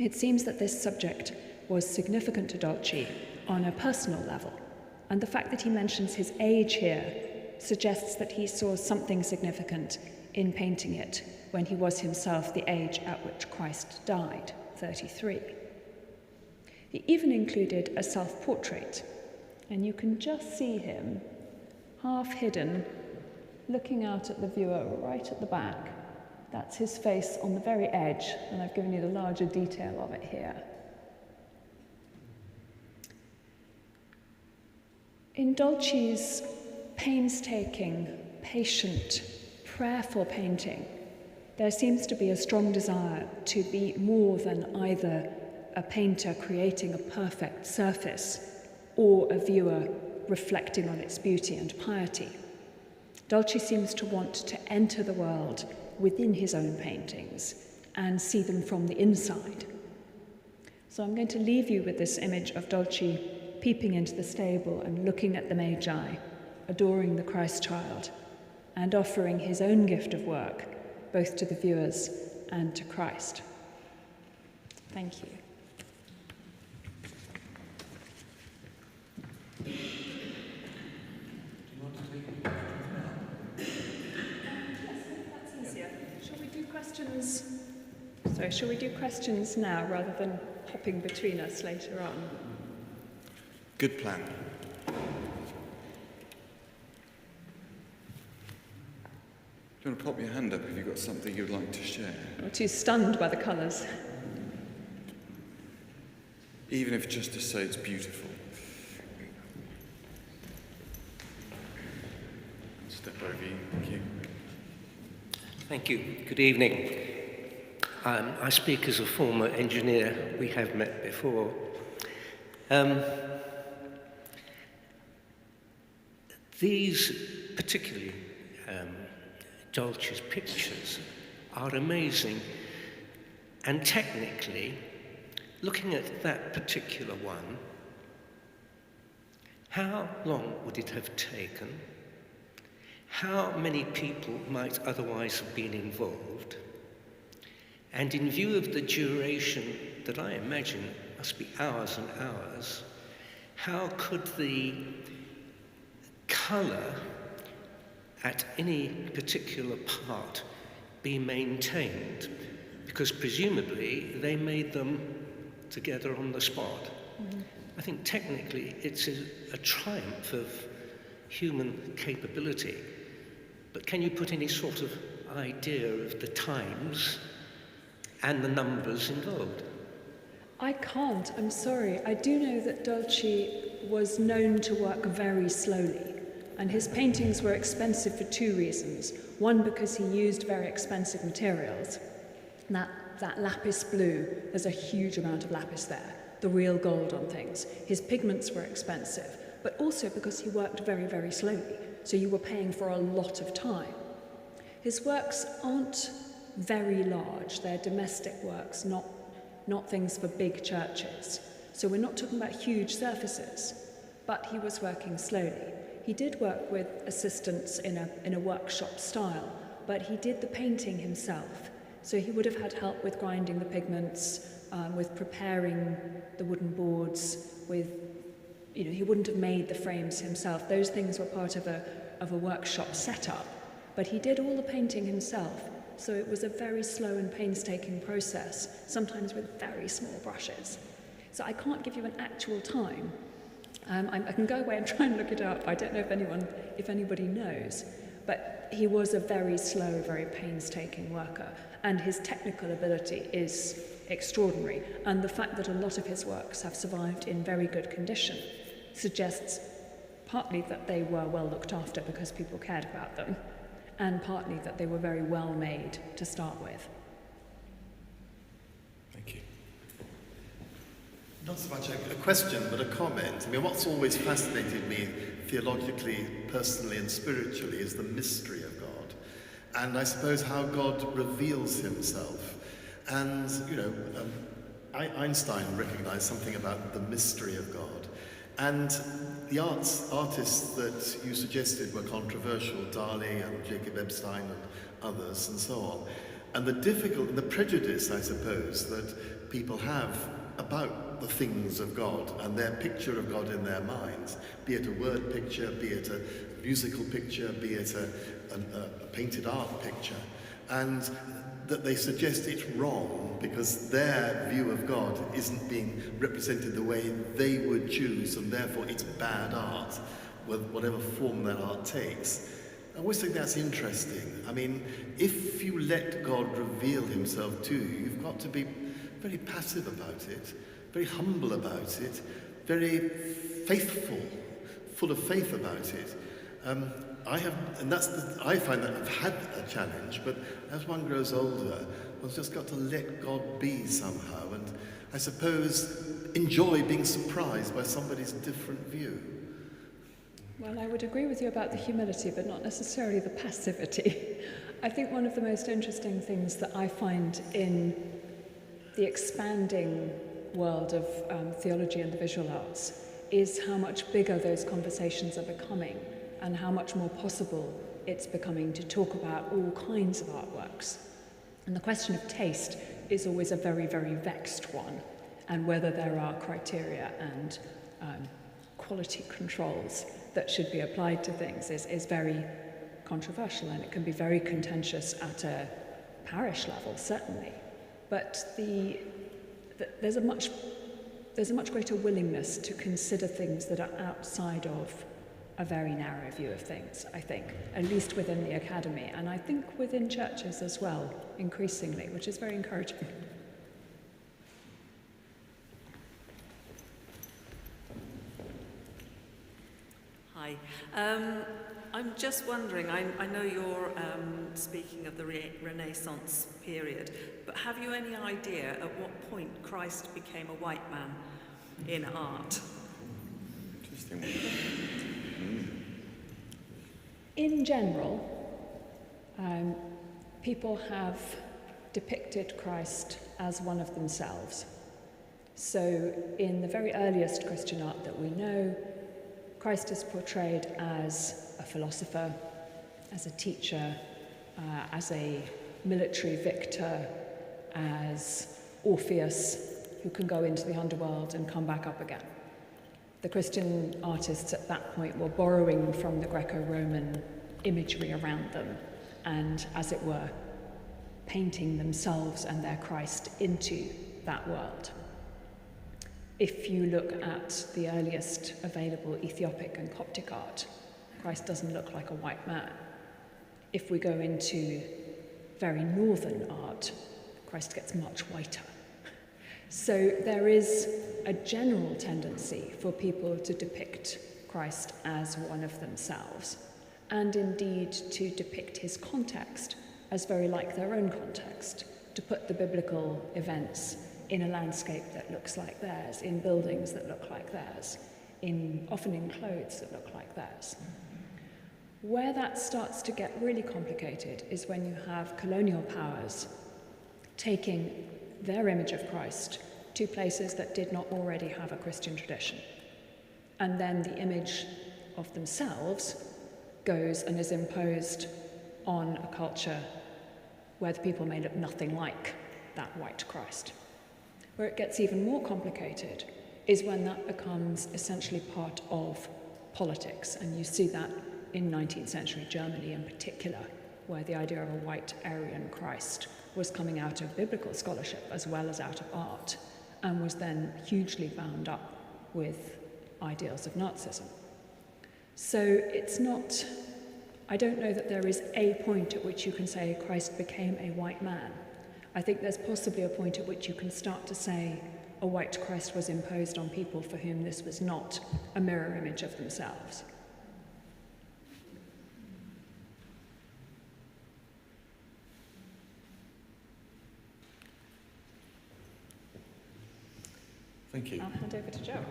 It seems that this subject was significant to Dolci on a personal level, and the fact that he mentions his age here suggests that he saw something significant in painting it when he was himself the age at which Christ died, 33. He even included a self-portrait, and you can just see him, half hidden, looking out at the viewer right at the back. That's his face on the very edge, and I've given you the larger detail of it here. In Dolci's painstaking, patient, prayerful painting, there seems to be a strong desire to be more than either a painter creating a perfect surface or a viewer reflecting on its beauty and piety. Dolci seems to want to enter the world within his own paintings and see them from the inside. So I'm going to leave you with this image of Dolci peeping into the stable and looking at the Magi, adoring the Christ child, and offering his own gift of work, both to the viewers and to Christ. Thank you. Shall we do questions now rather than hopping between us later on? Good plan. Do you want to pop your hand up if you've got something you'd like to share? Or too stunned by the colours? Even if just to say it's beautiful. Step over you. Thank you. Thank you. Good evening. I speak as a former engineer. We have met before. These, particularly Dolci's pictures, are amazing. And technically, looking at that particular one, how long would it have taken? How many people might otherwise have been involved? And in view of the duration that I imagine must be hours and hours, how could the colour at any particular part be maintained? Because presumably they made them together on the spot. Mm-hmm. I think technically it's a triumph of human capability. But can you put any sort of idea of the times and the numbers involved? I can't, I'm sorry. I do know that Dolci was known to work very slowly, and his paintings were expensive for two reasons. One, because he used very expensive materials. That lapis blue, there's a huge amount of lapis there, the real gold on things. His pigments were expensive, but also because he worked very, very slowly, so you were paying for a lot of time. His works aren't very large. They're domestic works, not things for big churches. So we're not talking about huge surfaces, but he was working slowly. He did work with assistants in a workshop style, but he did the painting himself. So he would have had help with grinding the pigments, with preparing the wooden boards, he wouldn't have made the frames himself. Those things were part of a workshop setup, but he did all the painting himself. So it was a very slow and painstaking process, sometimes with very small brushes. So I can't give you an actual time. I can go away and try and look it up. I don't know if anybody knows. But he was a very slow, very painstaking worker, and his technical ability is extraordinary. And the fact that a lot of his works have survived in very good condition suggests partly that they were well looked after because people cared about them, and partly that they were very well made to start with. Thank you. Not so much a question, but a comment. I mean, what's always fascinated me theologically, personally, and spiritually is the mystery of God. And I suppose how God reveals himself. And, Einstein recognized something about the mystery of God. And the artists that you suggested were controversial, Dali and Jacob Epstein and others and so on. And the prejudice, I suppose, that people have about the things of God and their picture of God in their minds, be it a word picture, be it a musical picture, be it a painted art picture, and that they suggest it's wrong because their view of God isn't being represented the way they would choose, and therefore it's bad art, whatever form that art takes. I always think that's interesting. I mean, if you let God reveal himself to you, you've got to be very passive about it, very humble about it, very faithful, full of faith about it. I find that I've had a challenge, but as one grows older, one's just got to let God be somehow, and I suppose enjoy being surprised by somebody's different view. Well, I would agree with you about the humility, but not necessarily the passivity. I think one of the most interesting things that I find in the expanding world of theology and the visual arts is how much bigger those conversations are becoming and how much more possible it's becoming to talk about all kinds of artworks. And the question of taste is always a very, very vexed one, and whether there are criteria and quality controls that should be applied to things is very controversial, and it can be very contentious at a parish level, certainly. But there's a much greater willingness to consider things that are outside of a very narrow view of things, I think, at least within the academy, and I think within churches as well, increasingly, which is very encouraging. Hi. I'm just wondering, I know you're speaking of the Renaissance period, but have you any idea at what point Christ became a white man in art? Interesting. In general, people have depicted Christ as one of themselves. So in the very earliest Christian art that we know, Christ is portrayed as a philosopher, as a teacher, as a military victor, as Orpheus, who can go into the underworld and come back up again. The Christian artists at that point were borrowing from the Greco-Roman imagery around them and, as it were, painting themselves and their Christ into that world. If you look at the earliest available Ethiopic and Coptic art, Christ doesn't look like a white man. If we go into very northern art, Christ gets much whiter. So there is a general tendency for people to depict Christ as one of themselves, and indeed to depict his context as very like their own context, to put the biblical events in a landscape that looks like theirs, in buildings that look like theirs, often in clothes that look like theirs. Where that starts to get really complicated is when you have colonial powers taking their image of Christ to places that did not already have a Christian tradition. And then the image of themselves goes and is imposed on a culture where the people may look nothing like that white Christ. Where it gets even more complicated is when that becomes essentially part of politics, and you see that in 19th century Germany in particular, where the idea of a white Aryan Christ was coming out of biblical scholarship as well as out of art, and was then hugely bound up with ideals of Nazism. So it's not, I don't know that there is a point at which you can say Christ became a white man. I think there's possibly a point at which you can start to say a white Christ was imposed on people for whom this was not a mirror image of themselves. Thank you. I'll hand over to Gerald.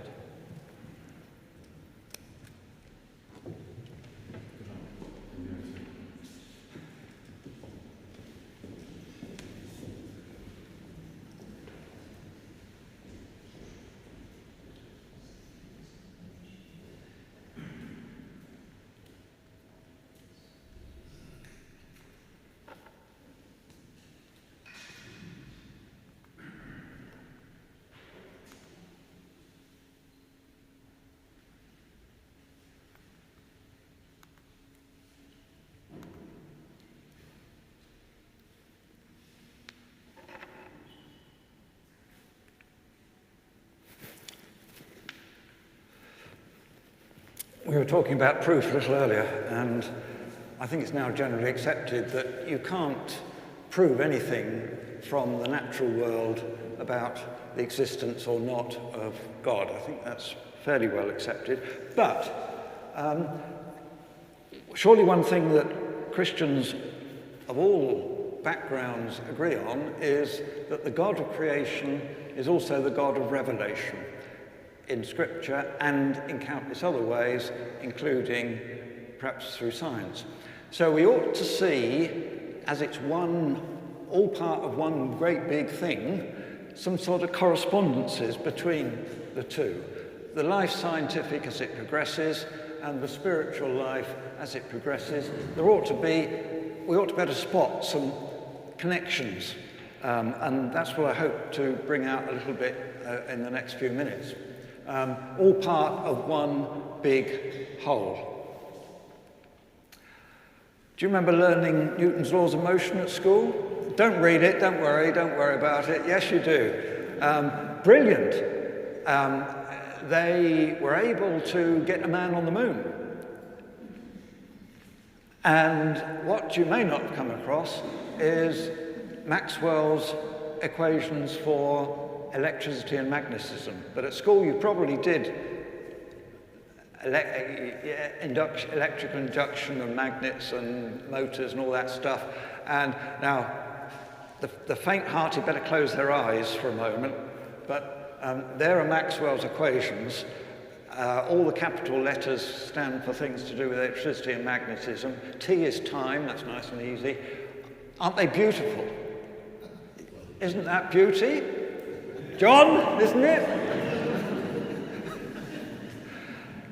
We were talking about proof a little earlier, and I think it's now generally accepted that you can't prove anything from the natural world about the existence or not of God. I think that's fairly well accepted. But surely one thing that Christians of all backgrounds agree on is that the God of creation is also the God of revelation in Scripture and in countless other ways, including perhaps through science. So we ought to see, as it's all part of one great big thing, some sort of correspondences between the two. The life scientific as it progresses and the spiritual life as it progresses. We ought to be able to spot some connections. And that's what I hope to bring out a little bit in the next few minutes. All part of one big whole. Do you remember learning Newton's laws of motion at school? Don't read it, don't worry about it. Yes, you do. Brilliant. They were able to get a man on the moon. And what you may not have come across is Maxwell's equations for electricity and magnetism. But at school you probably did electrical induction and magnets and motors and all that stuff. And now, the faint-hearted better close their eyes for a moment, but there are Maxwell's equations. All the capital letters stand for things to do with electricity and magnetism. T is time, that's nice and easy. Aren't they beautiful? Isn't that beauty? John, isn't it?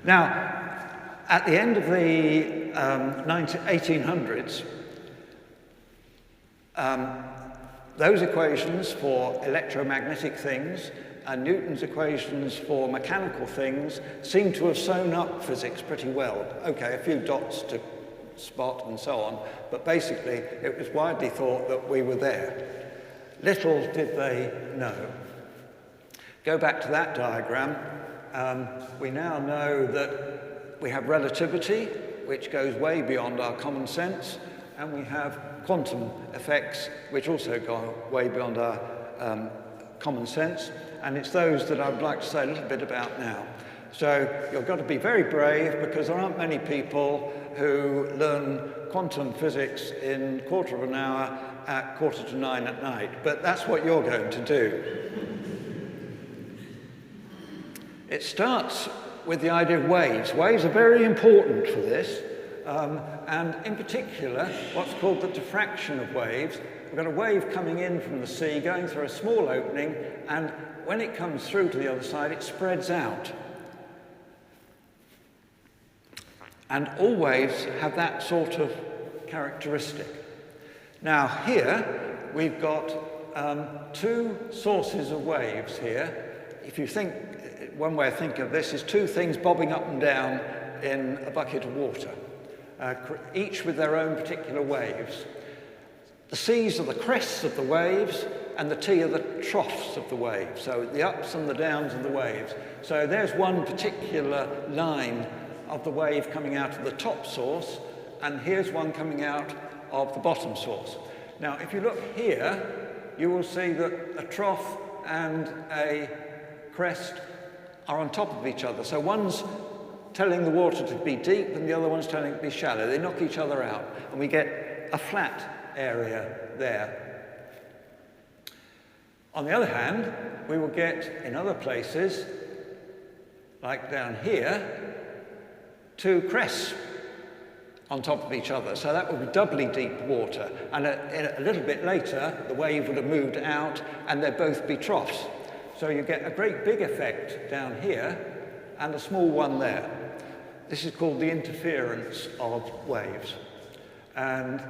Now, at the end of the 1800s, those equations for electromagnetic things and Newton's equations for mechanical things seem to have sewn up physics pretty well. Okay, a few dots to spot and so on, but basically it was widely thought that we were there. Little did they know. Go back to that diagram. We now know that we have relativity, which goes way beyond our common sense, and we have quantum effects, which also go way beyond our common sense, and it's those that I would like to say a little bit about now. So you've got to be very brave, because there aren't many people who learn quantum physics in a quarter of an hour at 8:45 at night, but that's what you're going to do. It starts with the idea of waves. Waves are very important for this, and in particular, what's called the diffraction of waves. We've got a wave coming in from the sea, going through a small opening, and when it comes through to the other side, it spreads out. And all waves have that sort of characteristic. Now here, we've got two sources of waves here. If you think, one way of thinking of this is two things bobbing up and down in a bucket of water, each with their own particular waves. The C's are the crests of the waves, and the T are the troughs of the waves, so the ups and the downs of the waves. So there's one particular line of the wave coming out of the top source, and here's one coming out of the bottom source. Now, if you look here, you will see that a trough and a crest are on top of each other. So one's telling the water to be deep and the other one's telling it to be shallow. They knock each other out, and we get a flat area there. On the other hand, we will get in other places, like down here, two crests on top of each other. So that would be doubly deep water. And a little bit later, the wave would have moved out and they'd both be troughs. So you get a great big effect down here and a small one there. This is called the interference of waves. And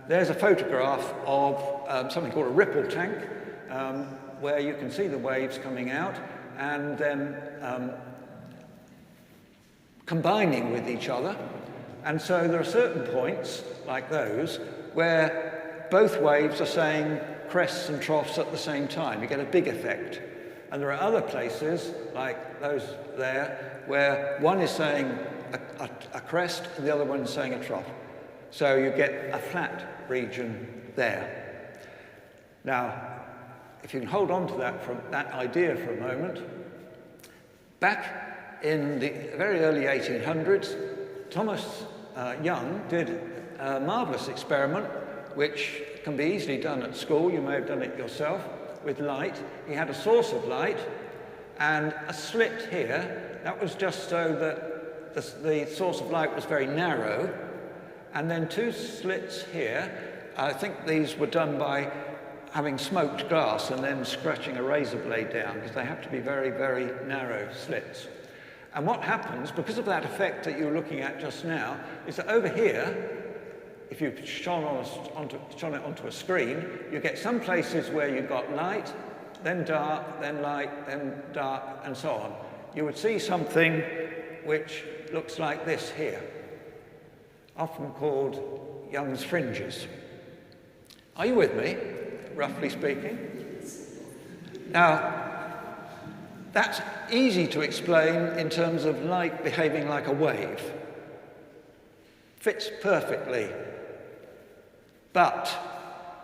there's a photograph of something called a ripple tank, where you can see the waves coming out and then combining with each other. And so there are certain points, like those, where both waves are saying crests and troughs at the same time. You get a big effect. And there are other places, like those there, where one is saying a crest and the other one is saying a trough. So you get a flat region there. Now, if you can hold on to that idea for a moment, back in the very early 1800s, Thomas Young did a marvellous experiment which can be easily done at school. You may have done it yourself with light. He had a source of light and a slit here. That was just so that the source of light was very narrow. And then two slits here. I think these were done by having smoked glass and then scratching a razor blade down, because they have to be very, very narrow slits. And what happens, because of that effect that you were looking at just now, is that over here, if you shone it onto a screen, you get some places where you've got light, then dark, then light, then dark, and so on. You would see something which looks like this here, often called Young's fringes. Are you with me, roughly speaking? Now, that's easy to explain in terms of light behaving like a wave. Fits perfectly. But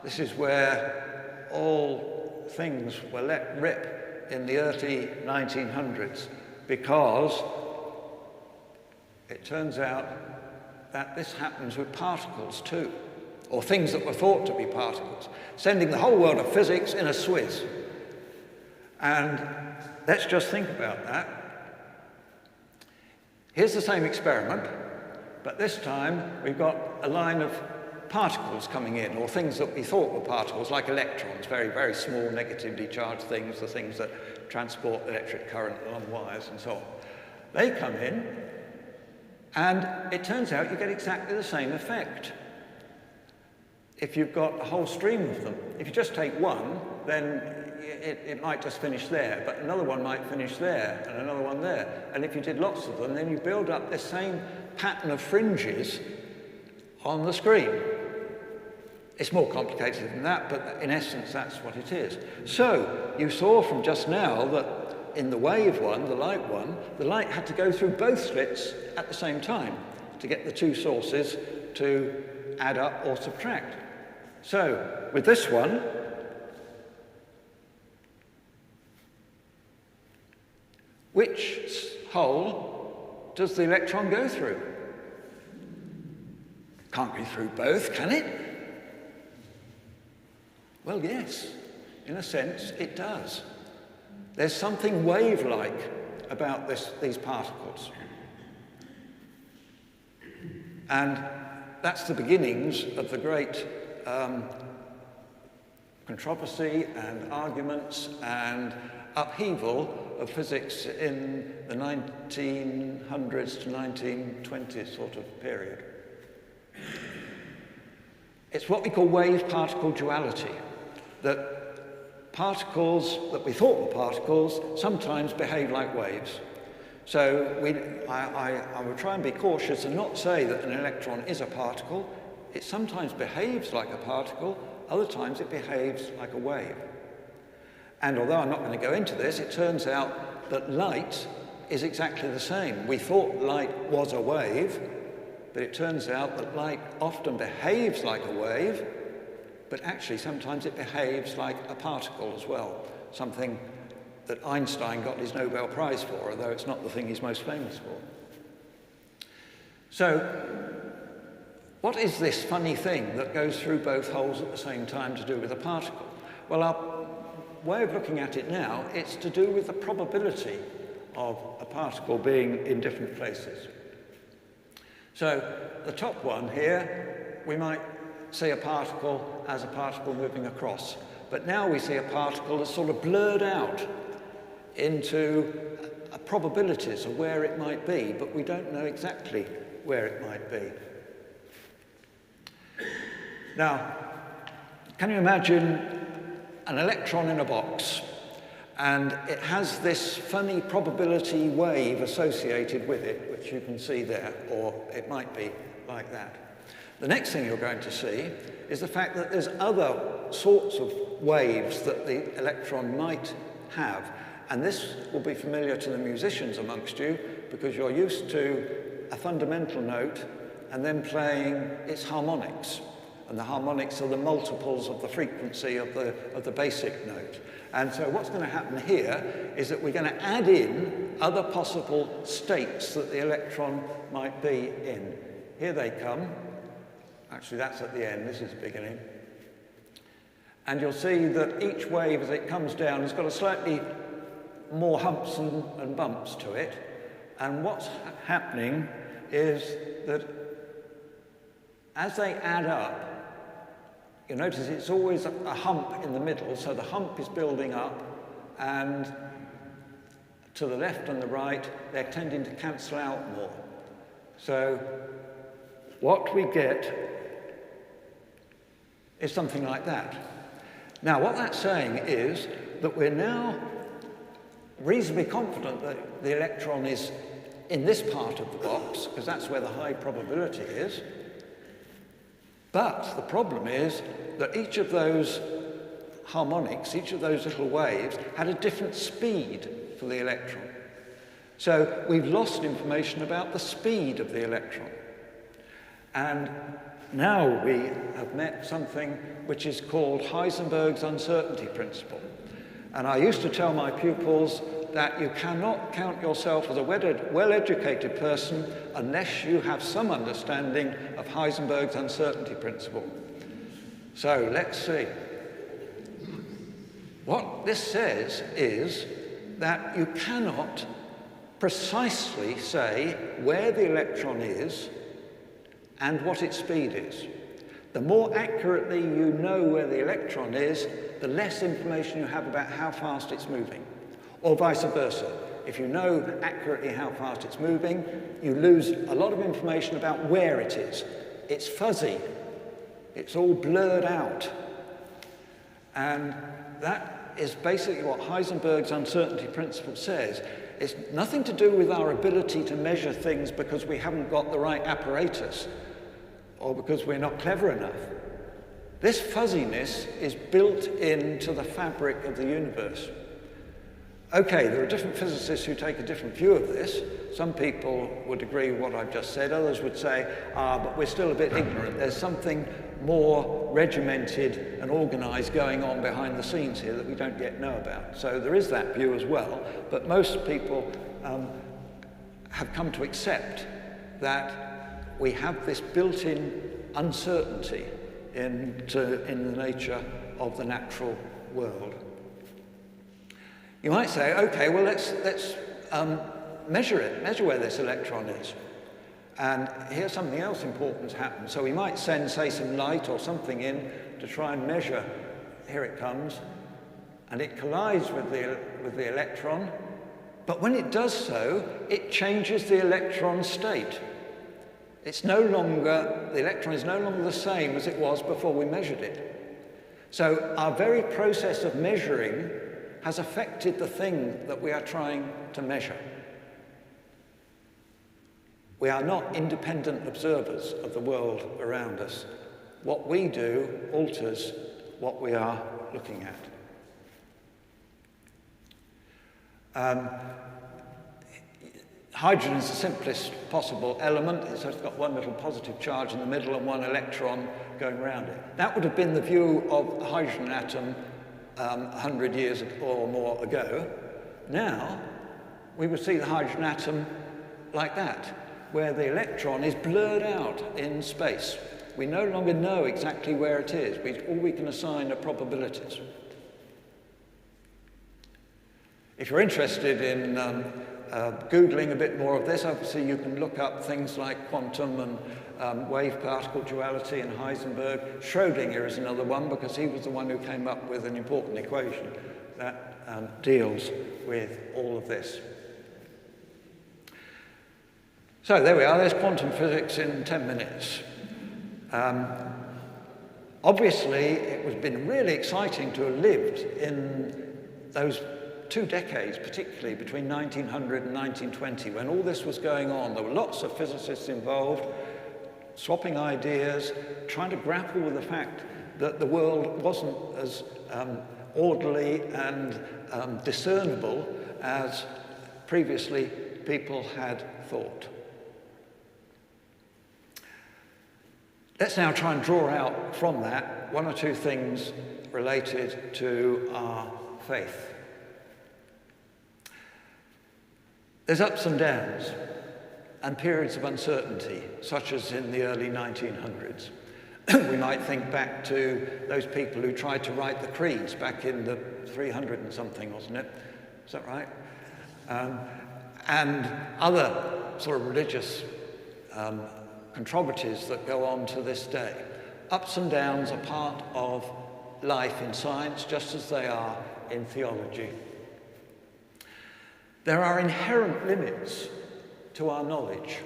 this is where all things were let rip in the early 1900s, because it turns out that this happens with particles too, or things that were thought to be particles, sending the whole world of physics in a swizz. And let's just think about that. Here's the same experiment, but this time we've got a line of particles coming in, or things that we thought were particles, like electrons, very, very small negatively charged things, the things that transport electric current along wires and so on. They come in, and it turns out you get exactly the same effect if you've got a whole stream of them. If you just take one, then it might just finish there, but another one might finish there, and another one there. And if you did lots of them, then you build up this same pattern of fringes on the screen. It's more complicated than that, but in essence, that's what it is. So, you saw from just now that in the wave one, the light had to go through both slits at the same time to get the two sources to add up or subtract. So, with this one, which hole does the electron go through? Can't go through both, can it? Well, yes, in a sense, it does. There's something wave-like about these particles. And that's the beginnings of the great controversy and arguments and upheaval of physics in the 1900s to 1920s sort of period. It's what we call wave-particle duality, that particles that we thought were particles sometimes behave like waves. So I will try and be cautious and not say that an electron is a particle. It sometimes behaves like a particle, other times it behaves like a wave. And although I'm not going to go into this, it turns out that light is exactly the same. We thought light was a wave, but it turns out that light often behaves like a wave, but actually sometimes it behaves like a particle as well, something that Einstein got his Nobel Prize for, although it's not the thing he's most famous for. So, what is this funny thing that goes through both holes at the same time to do with a particle? Well, our way of looking at it now, it's to do with the probability of a particle being in different places. So, the top one here, we might see a particle as a particle moving across, but now we see a particle that's sort of blurred out into probabilities of where it might be, but we don't know exactly where it might be. Now, can you imagine an electron in a box, and it has this funny probability wave associated with it, which you can see there, or it might be like that. The next thing you're going to see is the fact that there's other sorts of waves that the electron might have. And this will be familiar to the musicians amongst you, because you're used to a fundamental note and then playing its harmonics. And the harmonics are the multiples of the frequency of the basic note. And so what's going to happen here is that we're going to add in other possible states that the electron might be in. Here they come. Actually, that's at the end. This is the beginning. And you'll see that each wave, as it comes down, has got a slightly more humps and bumps to it. And what's happening is that as they add up, you notice it's always a hump in the middle, so the hump is building up, and to the left and the right, they're tending to cancel out more. So what we get is something like that. Now, what that's saying is that we're now reasonably confident that the electron is in this part of the box, because that's where the high probability is. But the problem is that each of those harmonics, each of those little waves, had a different speed for the electron. So we've lost information about the speed of the electron. And now we have met something which is called Heisenberg's uncertainty principle. And I used to tell my pupils that you cannot count yourself as a well-educated person unless you have some understanding of Heisenberg's uncertainty principle. So let's see. What this says is that you cannot precisely say where the electron is and what its speed is. The more accurately you know where the electron is, the less information you have about how fast it's moving. Or vice versa. If you know accurately how fast it's moving, you lose a lot of information about where it is. It's fuzzy. It's all blurred out. And that is basically what Heisenberg's uncertainty principle says. It's nothing to do with our ability to measure things because we haven't got the right apparatus or because we're not clever enough. This fuzziness is built into the fabric of the universe. Okay, there are different physicists who take a different view of this. Some people would agree with what I've just said. Others would say, but we're still a bit ignorant. There's something more regimented and organized going on behind the scenes here that we don't yet know about. So there is that view as well. But most people have come to accept that we have this built-in uncertainty in the nature of the natural world. You might say, okay, well, let's measure it, measure where this electron is. And here's something else important to happen. So we might send, say, some light or something in to try and measure. Here it comes. And it collides with the electron. But when it does so, it changes the electron's state. It's no longer, the electron is no longer the same as it was before we measured it. So our very process of measuring has affected the thing that we are trying to measure. We are not independent observers of the world around us. What we do alters what we are looking at. Hydrogen is the simplest possible element. It's got one little positive charge in the middle and one electron going around it. That would have been the view of the hydrogen atom 100 years or more ago. Now, we would see the hydrogen atom like that, where the electron is blurred out in space. We no longer know exactly where it is. All we can assign are probabilities. If you're interested in Googling a bit more of this, obviously you can look up things like quantum and wave-particle duality and Heisenberg. Schrödinger is another one because he was the one who came up with an important equation that deals with all of this. So there we are, there's quantum physics in 10 minutes. Obviously, it has been really exciting to have lived in those 2 decades, particularly between 1900 and 1920, when all this was going on. There were lots of physicists involved, swapping ideas, trying to grapple with the fact that the world wasn't as orderly and discernible as previously people had thought. Let's now try and draw out from that one or two things related to our faith. There's ups and downs. and periods of uncertainty, such as in the early 1900s. We might think back to those people who tried to write the creeds back in the 300 and something, wasn't it? Is that right? And other sort of religious controversies that go on to this day. Ups and downs are part of life in science, just as they are in theology. There are inherent limits to our knowledge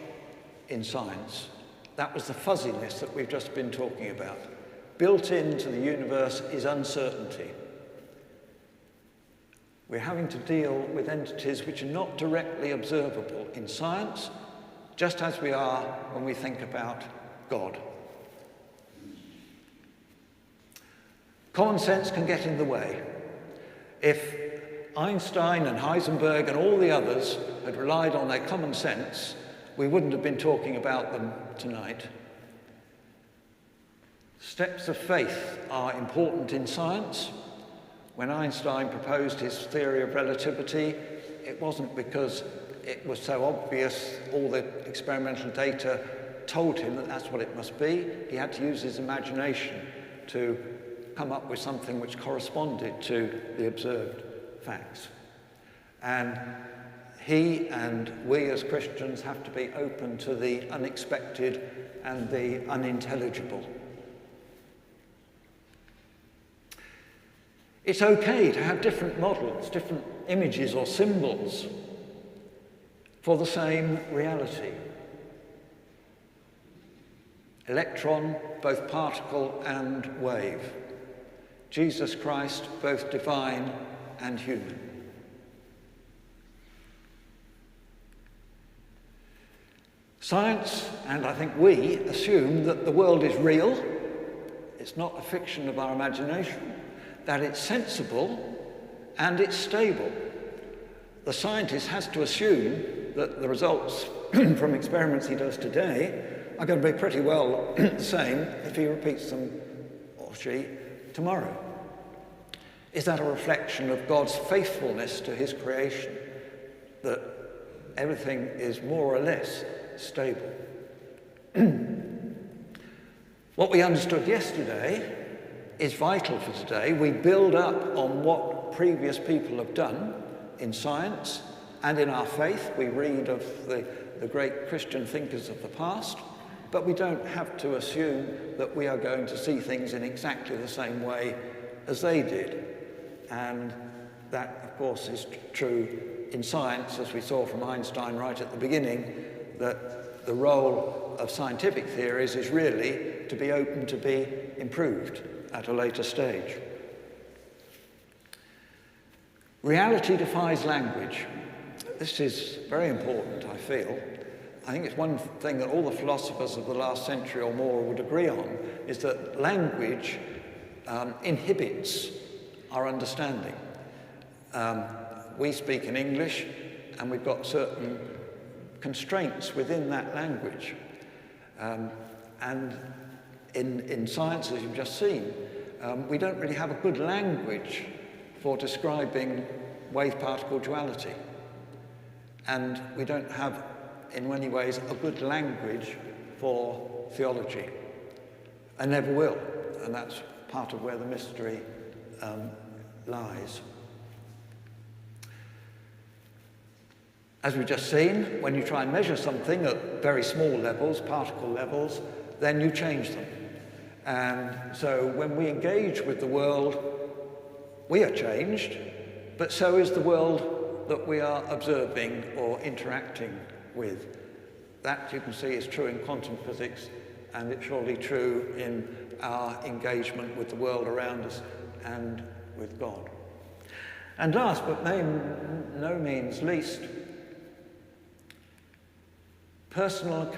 in science. That was the fuzziness that we've just been talking about. Built into the universe is uncertainty. We're having to deal with entities which are not directly observable in science, just as we are when we think about God. Common sense can get in the way. If Einstein and Heisenberg and all the others had relied on their common sense, we wouldn't have been talking about them tonight. Steps of faith are important in science. When Einstein proposed his theory of relativity, it wasn't because it was so obvious, all the experimental data told him that that's what it must be. He had to use his imagination to come up with something which corresponded to the observed facts. And he and we as Christians have to be open to the unexpected and the unintelligible. It's okay to have different models, different images or symbols for the same reality. Electron, both particle and wave. Jesus Christ, both divine and human. Science, and I think we, assume that the world is real, it's not a fiction of our imagination, that it's sensible and it's stable. The scientist has to assume that the results from experiments he does today are going to be pretty well the same if he repeats them, or she, tomorrow. Is that a reflection of God's faithfulness to his creation, that everything is more or less stable? What we understood yesterday is vital for today. We build up on what previous people have done in science and in our faith. We read of the great Christian thinkers of the past, but we don't have to assume that we are going to see things in exactly the same way as they did. And that, of course, is true in science, as we saw from Einstein right at the beginning, that the role of scientific theories is really to be open to be improved at a later stage. Reality defies language. This is very important, I feel. I think it's one thing that all the philosophers of the last century or more would agree on, is that language inhibits our understanding. We speak in English, and we've got certain constraints within that language. And in science, as you've just seen, we don't really have a good language for describing wave-particle duality. And we don't have, in many ways, a good language for theology, and never will. And that's part of where the mystery lies. As we've just seen, when you try and measure something at very small levels, particle levels, then you change them. And so when we engage with the world, we are changed, but so is the world that we are observing or interacting with. That, you can see, is true in quantum physics, and it's surely true in our engagement with the world around us and with God. And last, but by no means least, personal and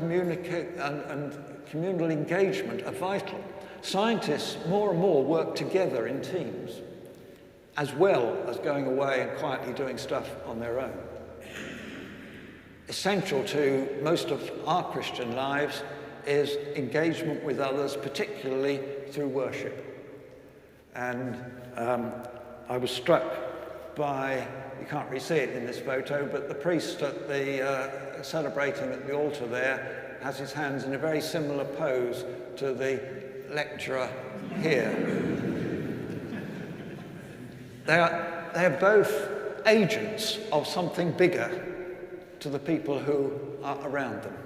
communal engagement are vital. Scientists more and more work together in teams, as well as going away and quietly doing stuff on their own. Essential to most of our Christian lives is engagement with others, particularly through worship. And I was struck by you can't really see it in this photo, but the priest at the celebrating at the altar there has his hands in a very similar pose to the lecturer here. They are both agents of something bigger to the people who are around them.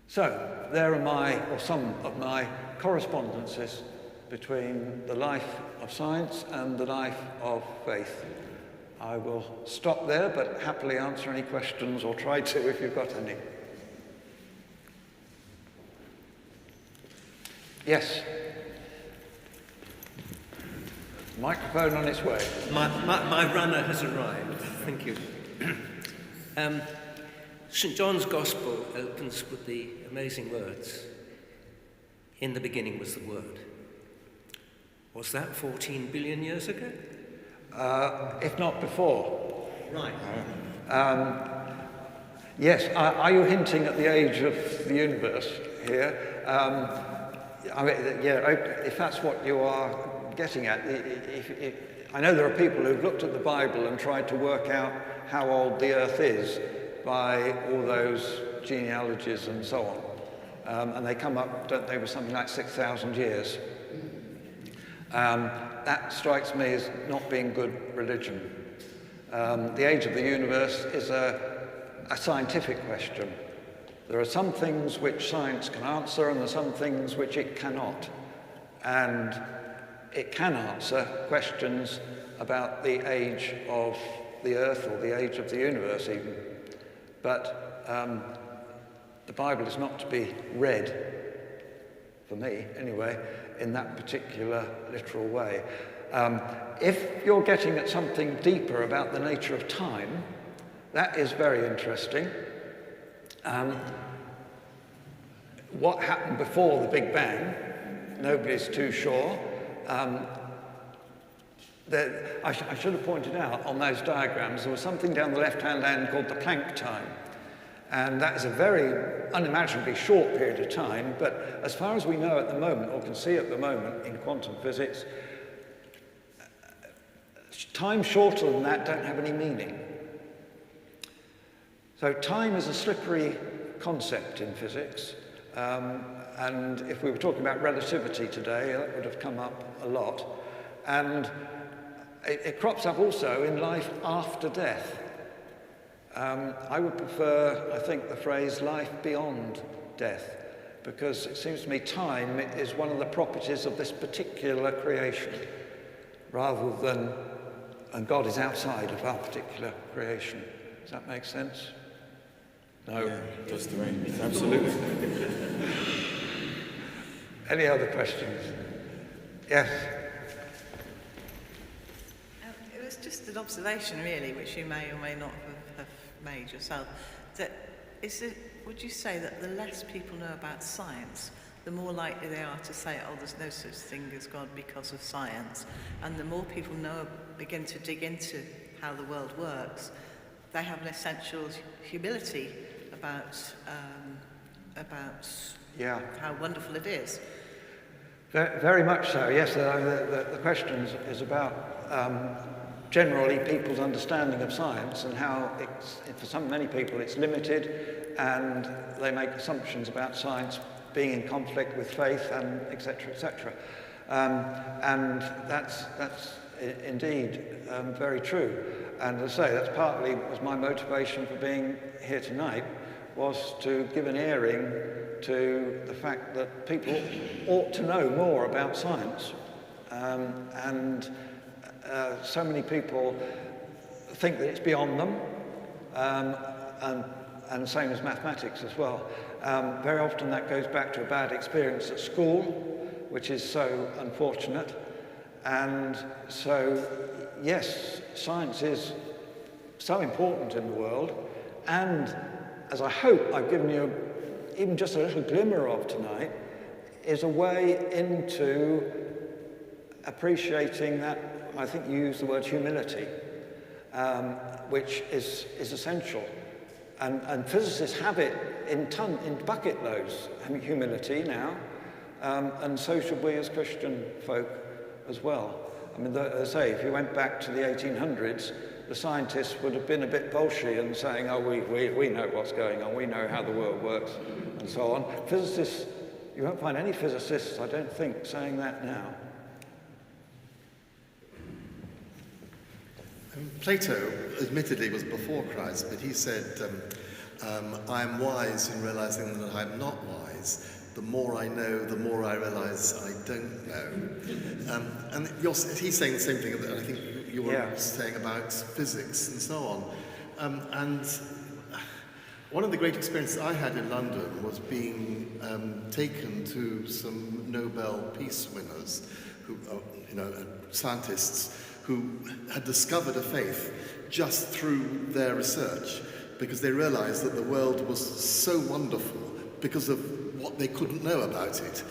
So, there are some of my correspondences between the life of science and the life of faith. I will stop there, but happily answer any questions, or try to if you've got any. Yes? Microphone on its way. My runner has arrived. Thank you. St. John's Gospel opens with the amazing words, "In the beginning was the Word." Was that 14 billion years ago? If not before. Right. Yes, are you hinting at the age of the universe here? I mean, yeah, if that's what you are getting at, I know there are people who've looked at the Bible and tried to work out how old the Earth is by all those genealogies and so on. And they come up, don't they, with something like 6,000 years. That strikes me as not being good religion. The age of the universe is a scientific question. There are some things which science can answer, and there are some things which it cannot. And it can answer questions about the age of the Earth, or the age of the universe even. But the Bible is not to be read, for me anyway, in that particular literal way. If you're getting at something deeper about the nature of time, that is very interesting. What happened before the Big Bang, nobody's too sure. I should have pointed out on those diagrams there was something down the left-hand end called the Planck time. And that is a very unimaginably short period of time, but as far as we know at the moment, or can see at the moment in quantum physics, time shorter than that don't have any meaning. So time is a slippery concept in physics, and if we were talking about relativity today, that would have come up a lot. And it crops up also in life after death. I would prefer, I think, the phrase life beyond death, because it seems to me time is one of the properties of this particular creation, rather than, and God is outside of our particular creation. Does that make sense? No? Yeah, just the way. Absolutely. Any other questions? Yes? It was just an observation, really, which you may or may not have made yourself. That would you say that the less people know about science, the more likely they are to say, oh, there's no such thing as God because of science, and the more people begin to dig into how the world works, they have an essential humility about how wonderful it is. Very much so, yes. The question is about generally people's understanding of science, and how for many people it's limited, and they make assumptions about science being in conflict with faith, and etc., etc. And that's indeed very true. And as I say, that's partly was my motivation for being here tonight, was to give an airing to the fact that people ought to know more about science. So many people think that it's beyond them, and the same as mathematics as well. Very often that goes back to a bad experience at school, which is so unfortunate. And so, yes, science is so important in the world, and as I hope I've given you even just a little glimmer of tonight, is a way into appreciating that. I think you used the word humility, which is essential. And physicists have it in bucket loads, humility now. and so should we as Christian folk as well. I mean, as I say, if you went back to the 1800s, the scientists would have been a bit bolshy and saying, oh, we know what's going on, we know how the world works, and so on. Physicists, you won't find any physicists, I don't think, saying that now. Plato, admittedly, was before Christ, but he said, I am wise in realizing that I'm not wise. The more I know, the more I realize I don't know. And he's saying the same thing that I think you were saying about physics and so on. And one of the great experiences I had in London was being taken to some Nobel Peace winners, who, scientists, who had discovered a faith just through their research, because they realized that the world was so wonderful because of what they couldn't know about it.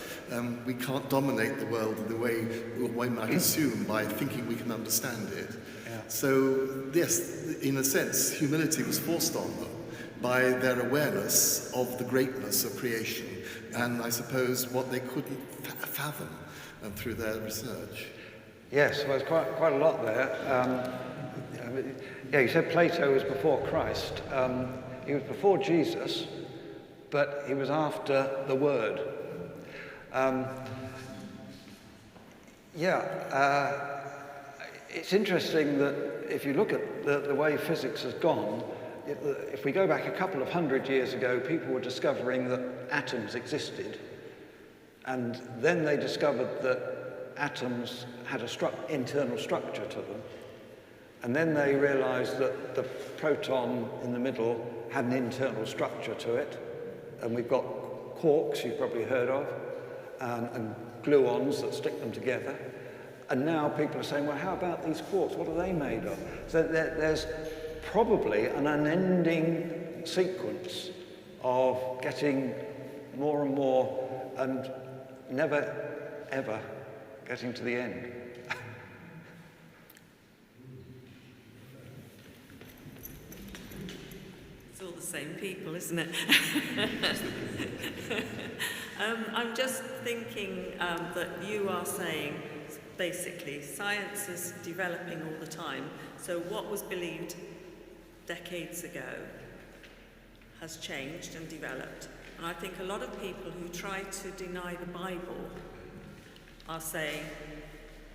We can't dominate the world in the way we might assume by thinking we can understand it. Yeah. So, yes, in a sense, humility was forced on them by their awareness of the greatness of creation, and I suppose what they couldn't fathom through their research. Yes, well, there's quite a lot there. You said Plato was before Christ. He was before Jesus, but he was after the Word. It's interesting that if you look at the way physics has gone, if we go back a couple of hundred years ago, people were discovering that atoms existed, and then they discovered that atoms had an internal structure to them, and then they realized that the proton in the middle had an internal structure to it, and we've got quarks, you've probably heard of, and gluons that stick them together. And now people are saying, well, how about these quarks? What are they made of? So there's probably an unending sequence of getting more and more and never, ever getting to the end. It's all the same people, isn't it? I'm just thinking that you are saying, basically, science is developing all the time. So what was believed decades ago has changed and developed. And I think a lot of people who try to deny the Bible are saying,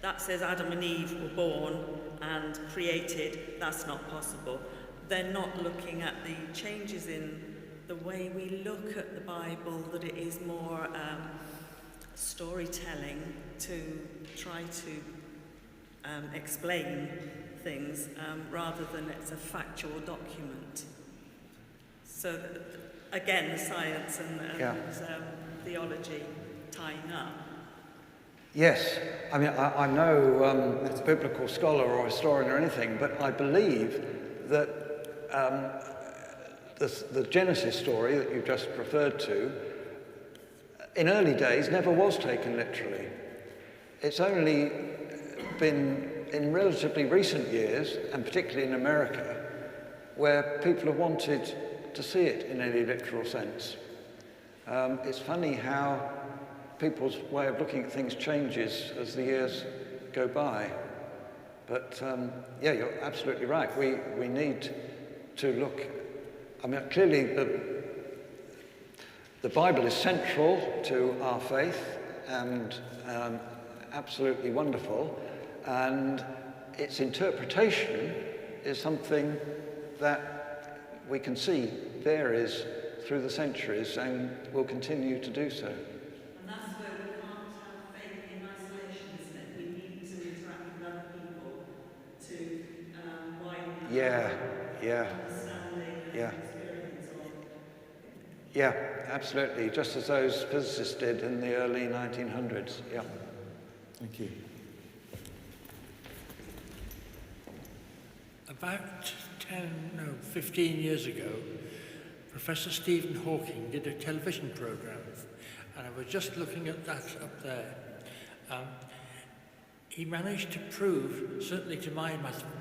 that says Adam and Eve were born and created, that's not possible. They're not looking at the changes in the way we look at the Bible, that it is more storytelling to try to explain things rather than it's a factual document. So again, the science and theology tying up. Yes, I mean, I'm no biblical scholar or historian or anything, but I believe that the Genesis story that you just referred to, in early days, never was taken literally. It's only been in relatively recent years, and particularly in America, where people have wanted to see it in any literal sense. It's funny how people's way of looking at things changes as the years go by. But you're absolutely right. We need to look. I mean, clearly the Bible is central to our faith and absolutely wonderful, and its interpretation is something that we can see varies through the centuries and will continue to do so. And that's where we can't have faith in isolation, isn't it? We need to interact with other people to widen our understanding and experience of. Yeah, absolutely. Just as those physicists did in the early 1900s. Yeah. Thank you. About 15 years ago, Professor Stephen Hawking did a television program, and I was just looking at that up there. He managed to prove, certainly to my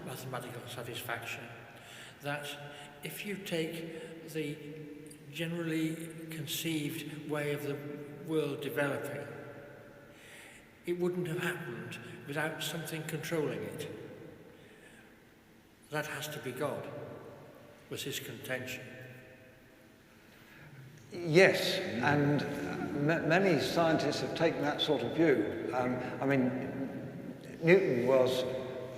mathematical satisfaction, that if you take the generally conceived way of the world developing it wouldn't have happened without something controlling it. That has to be God, was his contention. Yes, and many scientists have taken that sort of view. I mean, Newton was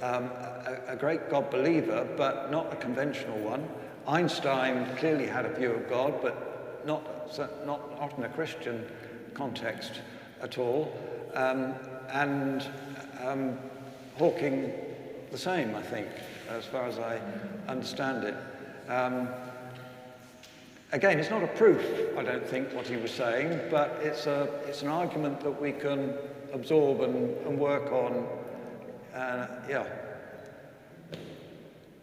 a great God believer, but not a conventional one. Einstein clearly had a view of God, but not in a Christian context at all. And Hawking the same, I think, as far as I understand it. Again, it's not a proof, I don't think, what he was saying, but it's an argument that we can absorb and work on. Yeah.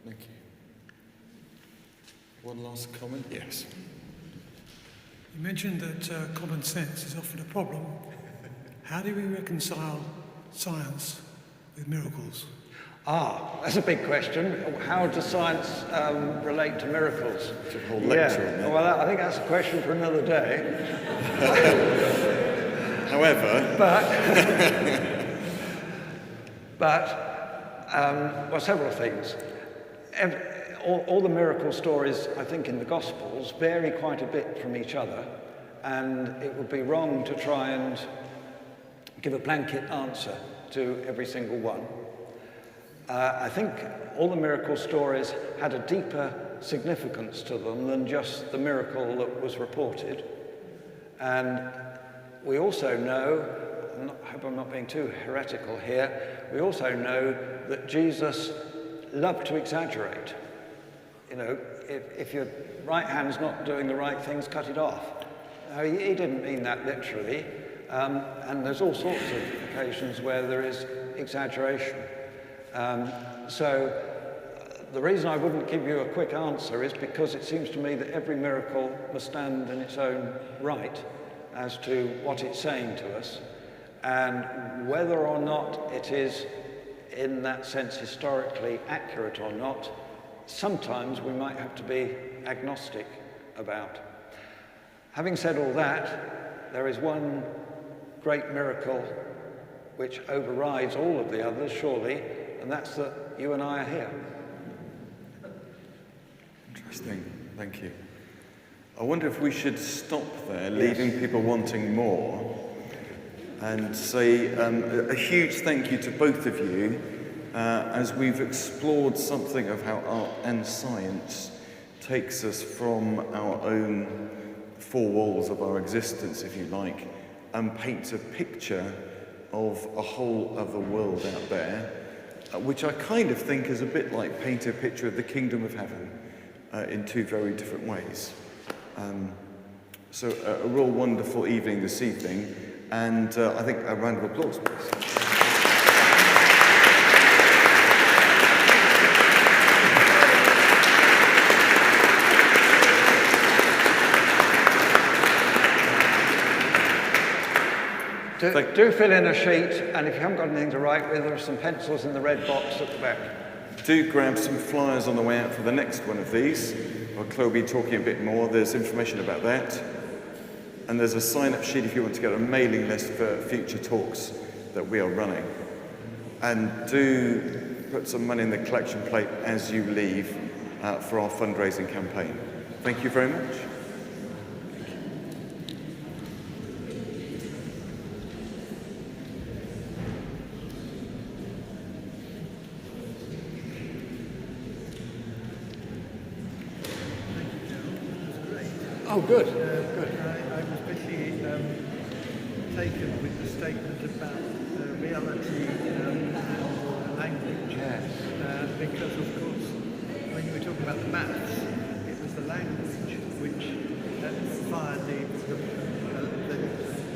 Thank you. One last comment? Yes. You mentioned that common sense is often a problem. How do we reconcile science with miracles? That's a big question. How does science relate to miracles? It's a whole lecture on that. Well, I think that's a question for another day. However... Well, several things. All the miracle stories, I think, in the Gospels vary quite a bit from each other, and it would be wrong to try and give a blanket answer to every single one. I think all the miracle stories had a deeper significance to them than just the miracle that was reported. And we also know, I hope I'm not being too heretical here, we also know that Jesus loved to exaggerate. You know, if your right hand's not doing the right things, cut it off. No, he didn't mean that literally. And there's all sorts of occasions where there is exaggeration. So the reason I wouldn't give you a quick answer is because it seems to me that every miracle must stand in its own right as to what it's saying to us, and whether or not it is in that sense historically accurate or not, sometimes we might have to be agnostic about. Having said all that, there is one great miracle which overrides all of the others, surely, and that's that you and I are here. Interesting, thank you. I wonder if we should stop there, leaving people wanting more, and say a huge thank you to both of you as we've explored something of how art and science takes us from our own four walls of our existence, if you like, and paints a picture of a whole other world out there, which I kind of think is a bit like painting a picture of the kingdom of heaven in two very different ways. So a real wonderful evening this evening, and I think a round of applause, please. Do fill in a sheet, and if you haven't got anything to write with, there are some pencils in the red box at the back. Do grab some flyers on the way out for the next one of these. Well, Chloe will be talking a bit more. There's information about that. And there's a sign-up sheet if you want to get a mailing list for future talks that we are running. And do put some money in the collection plate as you leave for our fundraising campaign. Thank you very much. Oh, good. Good. I was especially taken with the statement about reality and language. Yes. Because, of course, when you were talking about the maths, it was the language which fired the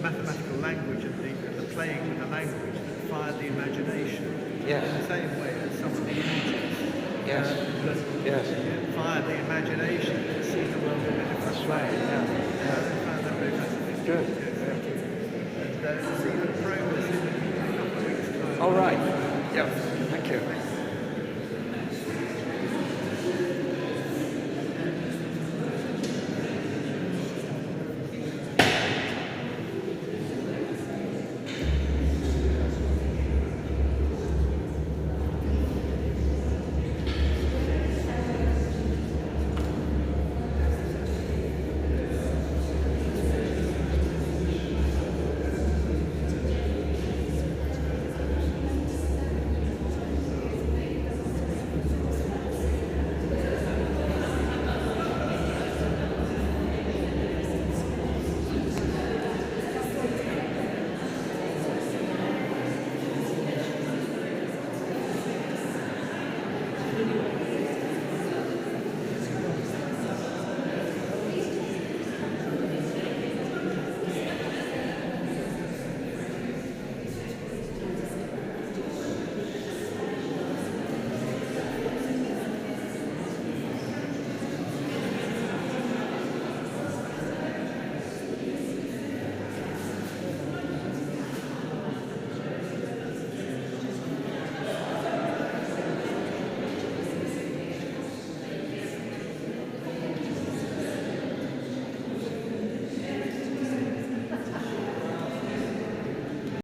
mathematical language and the playing with the language that fired the imagination. Yes. In the same way as some of the images. Yes. Yes. Fired the imagination to see the world in a different way. Yeah. I found that very fascinating. Good. And see the progress in a couple of weeks' time. All right. Yeah. Thank you.